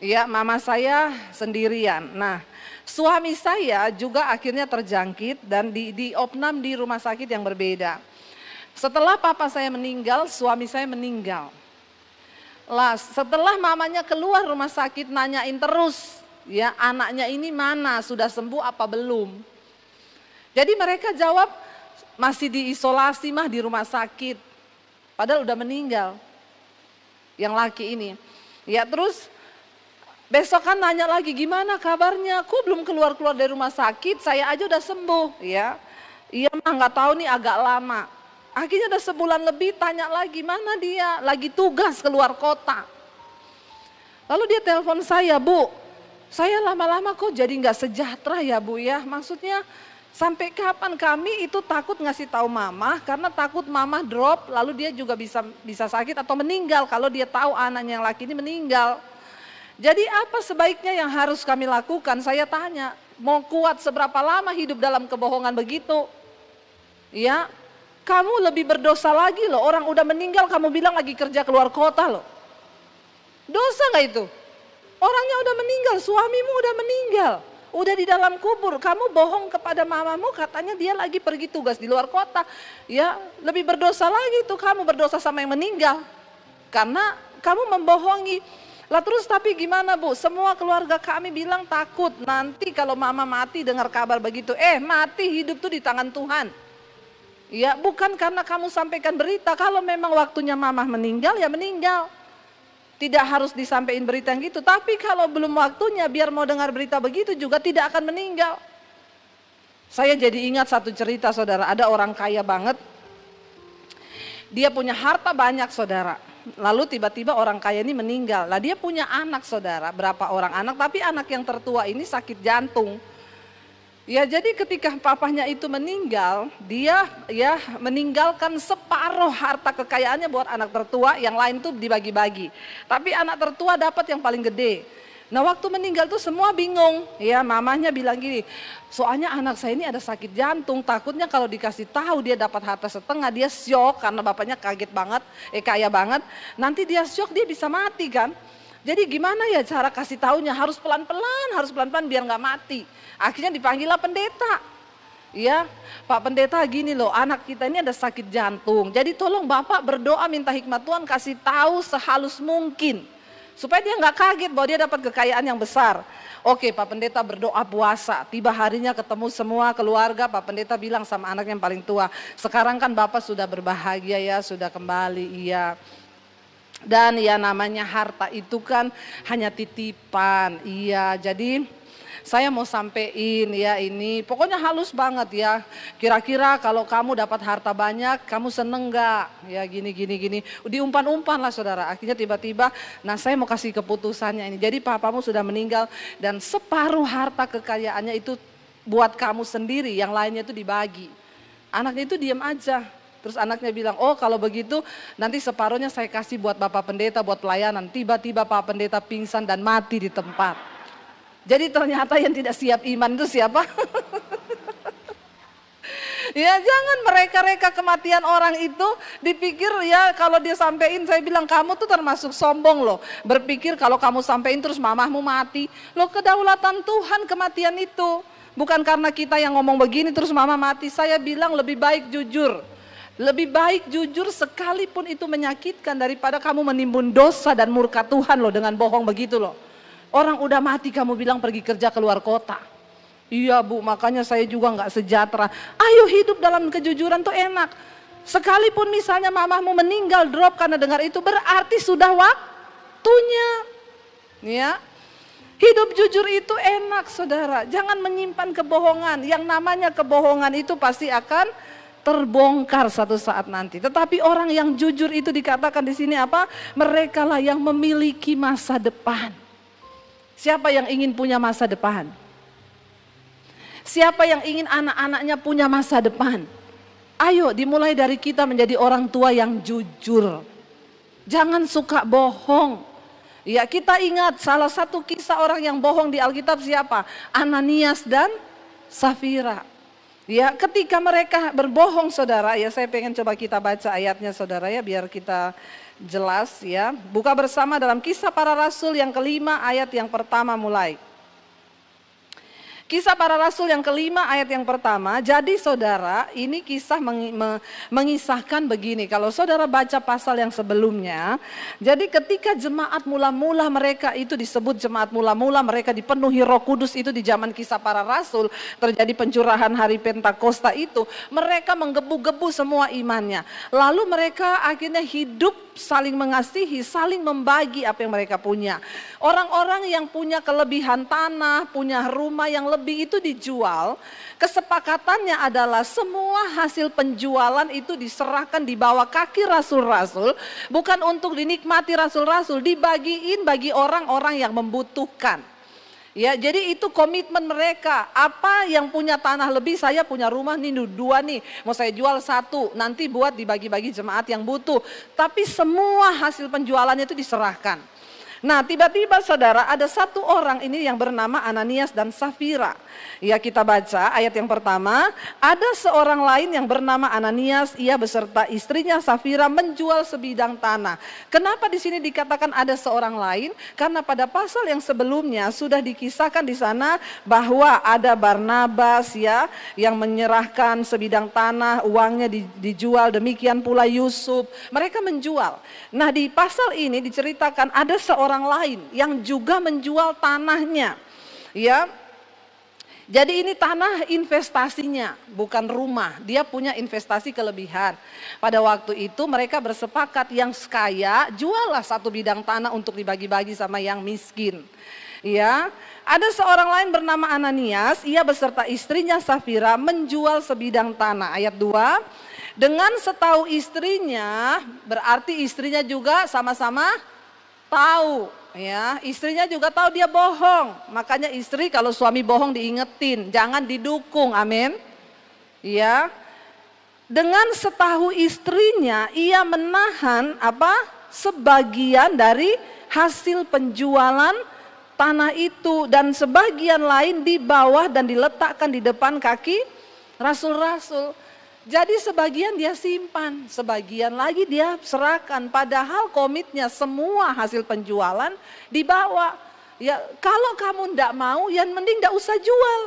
ya mama saya sendirian. Nah, suami saya juga akhirnya terjangkit dan diopnam di rumah sakit yang berbeda. Setelah papa saya meninggal, suami saya meninggal. Lah, setelah mamanya keluar rumah sakit nanyain terus, ya anaknya ini mana, sudah sembuh apa belum? Jadi mereka jawab masih diisolasi mah di rumah sakit. Padahal udah meninggal. Yang laki ini. Ya terus besok kan nanya lagi gimana kabarnya? Kok belum keluar-keluar dari rumah sakit? Saya aja udah sembuh, ya. Iya mah nggak tahu nih agak lama. Akhirnya udah sebulan lebih tanya lagi mana dia, lagi tugas keluar kota. Lalu dia telepon saya, Bu, saya lama-lama kok jadi nggak sejahtera ya Bu ya. Maksudnya sampai kapan kami itu takut ngasih tahu mama karena takut mama drop lalu dia juga bisa sakit atau meninggal kalau dia tahu anaknya yang laki ini meninggal. Jadi apa sebaiknya yang harus kami lakukan? Saya tanya, mau kuat seberapa lama hidup dalam kebohongan begitu? Ya. Kamu lebih berdosa lagi loh, orang udah meninggal kamu bilang lagi kerja keluar kota loh. Dosa gak itu? Orangnya udah meninggal, suamimu udah meninggal, udah di dalam kubur. Kamu bohong kepada mamamu katanya dia lagi pergi tugas di luar kota. Ya lebih berdosa lagi tuh kamu berdosa sama yang meninggal. Karena kamu membohongi. Lah terus tapi gimana Bu? Semua keluarga kami bilang takut nanti kalau mama mati dengar kabar begitu. Mati hidup tuh di tangan Tuhan. Ya bukan karena kamu sampaikan berita, kalau memang waktunya mamah meninggal ya meninggal. Tidak harus disampaikan berita yang gitu, tapi kalau belum waktunya biar mau dengar berita begitu juga tidak akan meninggal. Saya jadi ingat satu cerita saudara, ada orang kaya banget. Dia punya harta banyak saudara, lalu tiba-tiba orang kaya ini meninggal. Lah dia punya anak saudara, berapa orang anak, tapi anak yang tertua ini sakit jantung. Ya jadi ketika papahnya itu meninggal, dia ya meninggalkan separuh harta kekayaannya buat anak tertua, yang lain tuh dibagi-bagi. Tapi anak tertua dapat yang paling gede. Nah waktu meninggal tuh semua bingung, ya mamahnya bilang gini, soalnya anak saya ini ada sakit jantung, takutnya kalau dikasih tahu dia dapat harta setengah, dia syok karena bapaknya kaget banget, kaya banget, nanti dia syok dia bisa mati kan. Jadi gimana ya cara kasih taunya, harus pelan-pelan biar nggak mati. Akhirnya dipanggillah pendeta. Ya, Pak Pendeta gini loh, anak kita ini ada sakit jantung. Jadi tolong Bapak berdoa minta hikmat Tuhan kasih tahu sehalus mungkin. Supaya dia nggak kaget bahwa dia dapat kekayaan yang besar. Oke Pak Pendeta berdoa puasa, tiba harinya ketemu semua keluarga, Pak Pendeta bilang sama anak yang paling tua, sekarang kan Bapak sudah berbahagia ya, sudah kembali, iya. Dan ya namanya harta itu kan hanya titipan, iya. Jadi saya mau sampein ya ini, pokoknya halus banget ya. Kira-kira kalau kamu dapat harta banyak, kamu seneng gak? Ya gini. Diumpan-umpan lah saudara. Akhirnya tiba-tiba, nah saya mau kasih keputusannya ini. Jadi papamu sudah meninggal dan separuh harta kekayaannya itu buat kamu sendiri, yang lainnya itu dibagi. Anaknya itu diam aja. Terus anaknya bilang, oh kalau begitu nanti separuhnya saya kasih buat Bapak Pendeta, buat pelayanan. Tiba-tiba Pak Pendeta pingsan dan mati di tempat. Jadi ternyata yang tidak siap iman itu siapa? Ya jangan mereka-reka kematian orang itu dipikir ya kalau dia sampein, saya bilang kamu tuh termasuk sombong loh. Berpikir kalau kamu sampein terus mamahmu mati. Loh kedaulatan Tuhan kematian itu. Bukan karena kita yang ngomong begini terus mama mati. Saya bilang lebih baik jujur. Lebih baik jujur sekalipun itu menyakitkan daripada kamu menimbun dosa dan murka Tuhan loh dengan bohong begitu loh. Orang udah mati kamu bilang pergi kerja keluar kota. Iya Bu, makanya saya juga nggak sejahtera. Ayo hidup dalam kejujuran tuh enak. Sekalipun misalnya mamamu meninggal drop karena dengar itu, berarti sudah waktunya. Ya, hidup jujur itu enak saudara. Jangan menyimpan kebohongan. Yang namanya kebohongan itu pasti akan terbongkar satu saat nanti. Tetapi orang yang jujur itu dikatakan di sini apa? Mereka lah yang memiliki masa depan. Siapa yang ingin punya masa depan? Siapa yang ingin anak-anaknya punya masa depan? Ayo dimulai dari kita menjadi orang tua yang jujur. Jangan suka bohong. Ya, kita ingat salah satu kisah orang yang bohong di Alkitab siapa? Ananias dan Safira. Ya, ketika mereka berbohong saudara, ya saya pengen coba kita baca ayatnya saudara ya biar kita jelas ya. Buka bersama dalam Kisah Para Rasul yang kelima ayat yang pertama mulai. Kisah Para Rasul yang kelima ayat yang pertama. Jadi saudara, ini kisah mengisahkan begini. Kalau saudara baca pasal yang sebelumnya, jadi ketika jemaat mula-mula mereka itu disebut jemaat mula-mula, mereka dipenuhi Roh Kudus itu di zaman Kisah Para Rasul, terjadi pencurahan hari Pentakosta itu, mereka menggebu-gebu semua imannya. Lalu mereka akhirnya hidup saling mengasihi, saling membagi apa yang mereka punya. Orang-orang yang punya kelebihan tanah, punya rumah yang lebih itu dijual. Kesepakatannya adalah semua hasil penjualan itu diserahkan di bawah kaki rasul-rasul, bukan untuk dinikmati rasul-rasul, dibagiin bagi orang-orang yang membutuhkan. Ya, jadi itu komitmen mereka. Apa yang punya tanah lebih, saya punya rumah nih 2 nih, mau saya jual 1, nanti buat dibagi-bagi jemaat yang butuh. Tapi semua hasil penjualannya itu diserahkan. Nah, tiba-tiba saudara ada satu orang ini yang bernama Ananias dan Safira. Ya, kita baca ayat yang pertama. Ada seorang lain yang bernama Ananias, ia beserta istrinya Safira menjual sebidang tanah. Kenapa di sini dikatakan ada seorang lain? Karena pada pasal yang sebelumnya sudah dikisahkan di sana bahwa ada Barnabas ya yang menyerahkan sebidang tanah, uangnya dijual, demikian pula Yusuf. Mereka menjual. Nah, di pasal ini diceritakan ada seorang lain yang juga menjual tanahnya. Ya. Jadi ini tanah investasinya, bukan rumah. Dia punya investasi kelebihan. Pada waktu itu mereka bersepakat yang kaya juallah 1 bidang tanah untuk dibagi-bagi sama yang miskin. Ya, ada seorang lain bernama Ananias, ia beserta istrinya Safira menjual sebidang tanah. Ayat 2. Dengan setahu istrinya, berarti istrinya juga sama-sama tahu, ya, istrinya juga tahu dia bohong. Makanya istri kalau suami bohong diingetin, jangan didukung, amin. Ya, dengan setahu istrinya, ia menahan sebagian dari hasil penjualan tanah itu dan sebagian lain di bawah dan diletakkan di depan kaki rasul-rasul. Jadi sebagian dia simpan, sebagian lagi dia serahkan. Padahal komitnya semua hasil penjualan dibawa. Ya, kalau kamu ndak mau, ya mending ndak usah jual.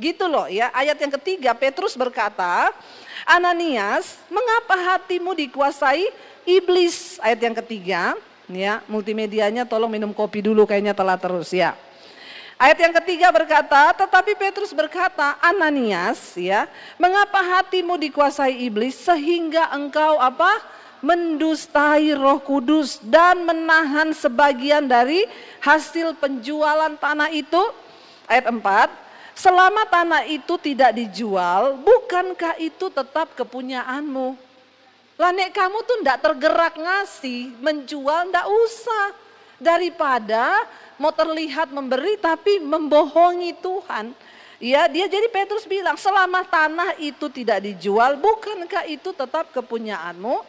Gitu loh ya. Ayat yang ketiga, Petrus berkata, Ananias, mengapa hatimu dikuasai iblis? Ayat yang ketiga, ya, multimedianya tolong minum kopi dulu, kayaknya telah terus ya. Ayat yang ketiga berkata, tetapi Petrus berkata, Ananias, ya, mengapa hatimu dikuasai iblis sehingga engkau mendustai Roh Kudus dan menahan sebagian dari hasil penjualan tanah itu? Ayat 4, selama tanah itu tidak dijual, bukankah itu tetap kepunyaanmu? Lah nek kamu tuh ndak tergerak ngasih, menjual ndak usah. Daripada mau terlihat memberi tapi membohongi Tuhan. Ya, dia jadi Petrus bilang, selama tanah itu tidak dijual, bukankah itu tetap kepunyaanmu?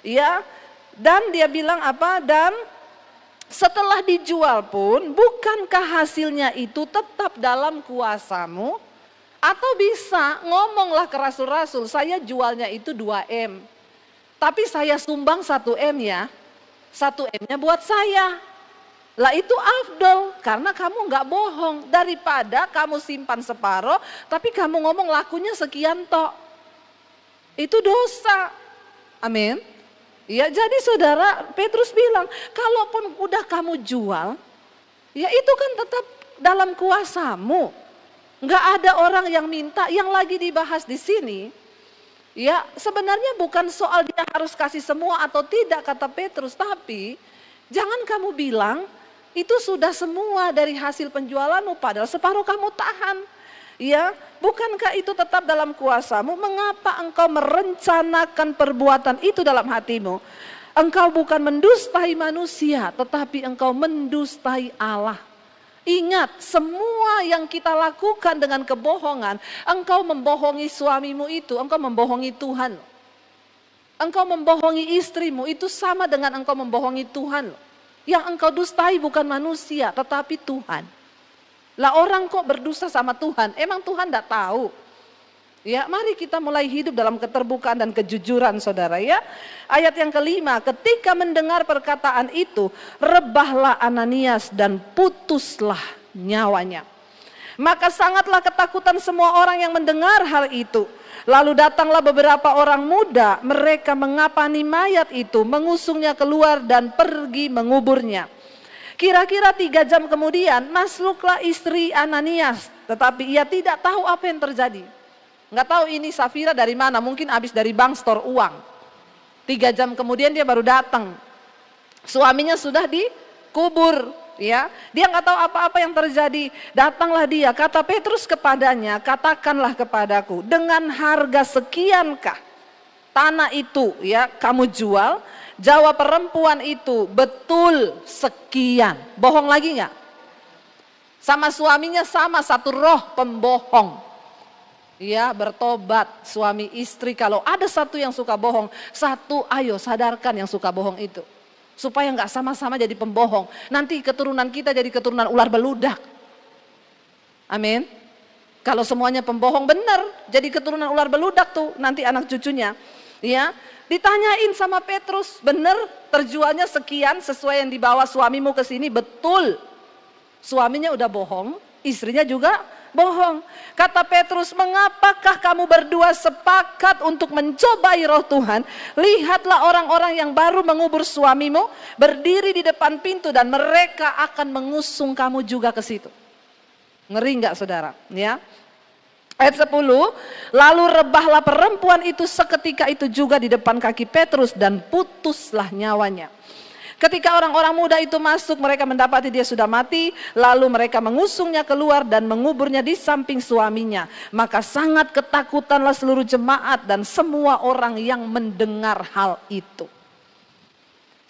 Ya, dan dia bilang dan setelah dijual pun, bukankah hasilnya itu tetap dalam kuasamu? Atau bisa ngomonglah ke rasul-rasul, saya jualnya itu 2M. Tapi saya sumbang 1M ya. 1M-nya buat saya. Lah itu afdol karena kamu nggak bohong daripada kamu simpan separoh tapi kamu ngomong lakunya sekian tok. Itu dosa. Amin. Ya, jadi saudara, Petrus bilang, kalaupun udah kamu jual, ya itu kan tetap dalam kuasamu. Nggak ada orang yang minta, yang lagi dibahas di sini. Ya, sebenarnya bukan soal dia harus kasih semua atau tidak, kata Petrus. Tapi jangan kamu bilang itu sudah semua dari hasil penjualanmu, padahal separuh kamu tahan. Ya, bukankah itu tetap dalam kuasamu? Mengapa engkau merencanakan perbuatan itu dalam hatimu? Engkau bukan mendustai manusia, tetapi engkau mendustai Allah. Ingat, semua yang kita lakukan dengan kebohongan, engkau membohongi suamimu itu, engkau membohongi Tuhan. Engkau membohongi istrimu, itu sama dengan engkau membohongi Tuhan. Yang engkau dustai bukan manusia, tetapi Tuhan. Lah orang kok berdusta sama Tuhan, emang Tuhan tidak tahu? Ya, mari kita mulai hidup dalam keterbukaan dan kejujuran, saudara ya. Ayat yang kelima, ketika mendengar perkataan itu, rebahlah Ananias dan putuslah nyawanya. Maka sangatlah ketakutan semua orang yang mendengar hal itu. Lalu datanglah beberapa orang muda, mereka mengapani mayat itu, mengusungnya keluar dan pergi menguburnya. Kira-kira 3 jam kemudian masuklah istri Ananias, tetapi ia tidak tahu apa yang terjadi. Nggak tahu ini Safira dari mana, mungkin habis dari bank store uang. 3 jam kemudian dia baru datang. Suaminya sudah dikubur, ya. Dia nggak tahu apa-apa yang terjadi. Datanglah dia, kata Petrus kepadanya, katakanlah kepadaku, dengan harga sekiankah tanah itu ya kamu jual? Jawab perempuan itu, betul sekian. Bohong lagi nggak? Sama suaminya sama, satu roh pembohong. Ya, bertobat suami istri. Kalau ada satu yang suka bohong, satu ayo sadarkan yang suka bohong itu. Supaya nggak sama-sama jadi pembohong. Nanti keturunan kita jadi keturunan ular beludak. Amin. Kalau semuanya pembohong benar, jadi keturunan ular beludak tuh nanti anak cucunya. Ya, ditanyain sama Petrus, benar terjualnya sekian sesuai yang dibawa suamimu ke sini, betul. Suaminya udah bohong, istrinya juga bohong. Kata Petrus, mengapakah kamu berdua sepakat untuk mencobai roh Tuhan? Lihatlah orang-orang yang baru mengubur suamimu berdiri di depan pintu dan mereka akan mengusung kamu juga ke situ. Ngeri nggak saudara? Ya. Ayat 10, lalu rebahlah perempuan itu seketika itu juga di depan kaki Petrus dan putuslah nyawanya. Ketika orang-orang muda itu masuk, mereka mendapati dia sudah mati, lalu mereka mengusungnya keluar dan menguburnya di samping suaminya. Maka sangat ketakutanlah seluruh jemaat dan semua orang yang mendengar hal itu.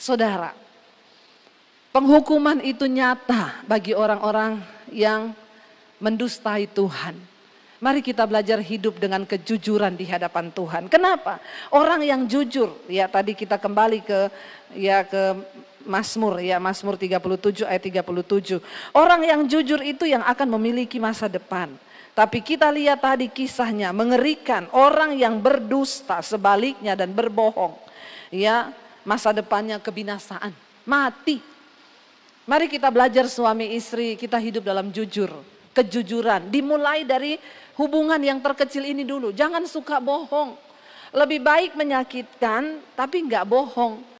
Saudara, penghukuman itu nyata bagi orang-orang yang mendustai Tuhan. Mari kita belajar hidup dengan kejujuran di hadapan Tuhan. Kenapa? Orang yang jujur, ya tadi kita kembali ke Mazmur, ya Mazmur 37 ayat 37. Orang yang jujur itu yang akan memiliki masa depan. Tapi kita lihat tadi kisahnya mengerikan, orang yang berdusta sebaliknya dan berbohong. Ya, masa depannya kebinasaan, mati. Mari kita belajar suami istri, kita hidup dalam jujur, kejujuran. Dimulai dari hubungan yang terkecil ini dulu. Jangan suka bohong. Lebih baik menyakitkan tapi nggak bohong.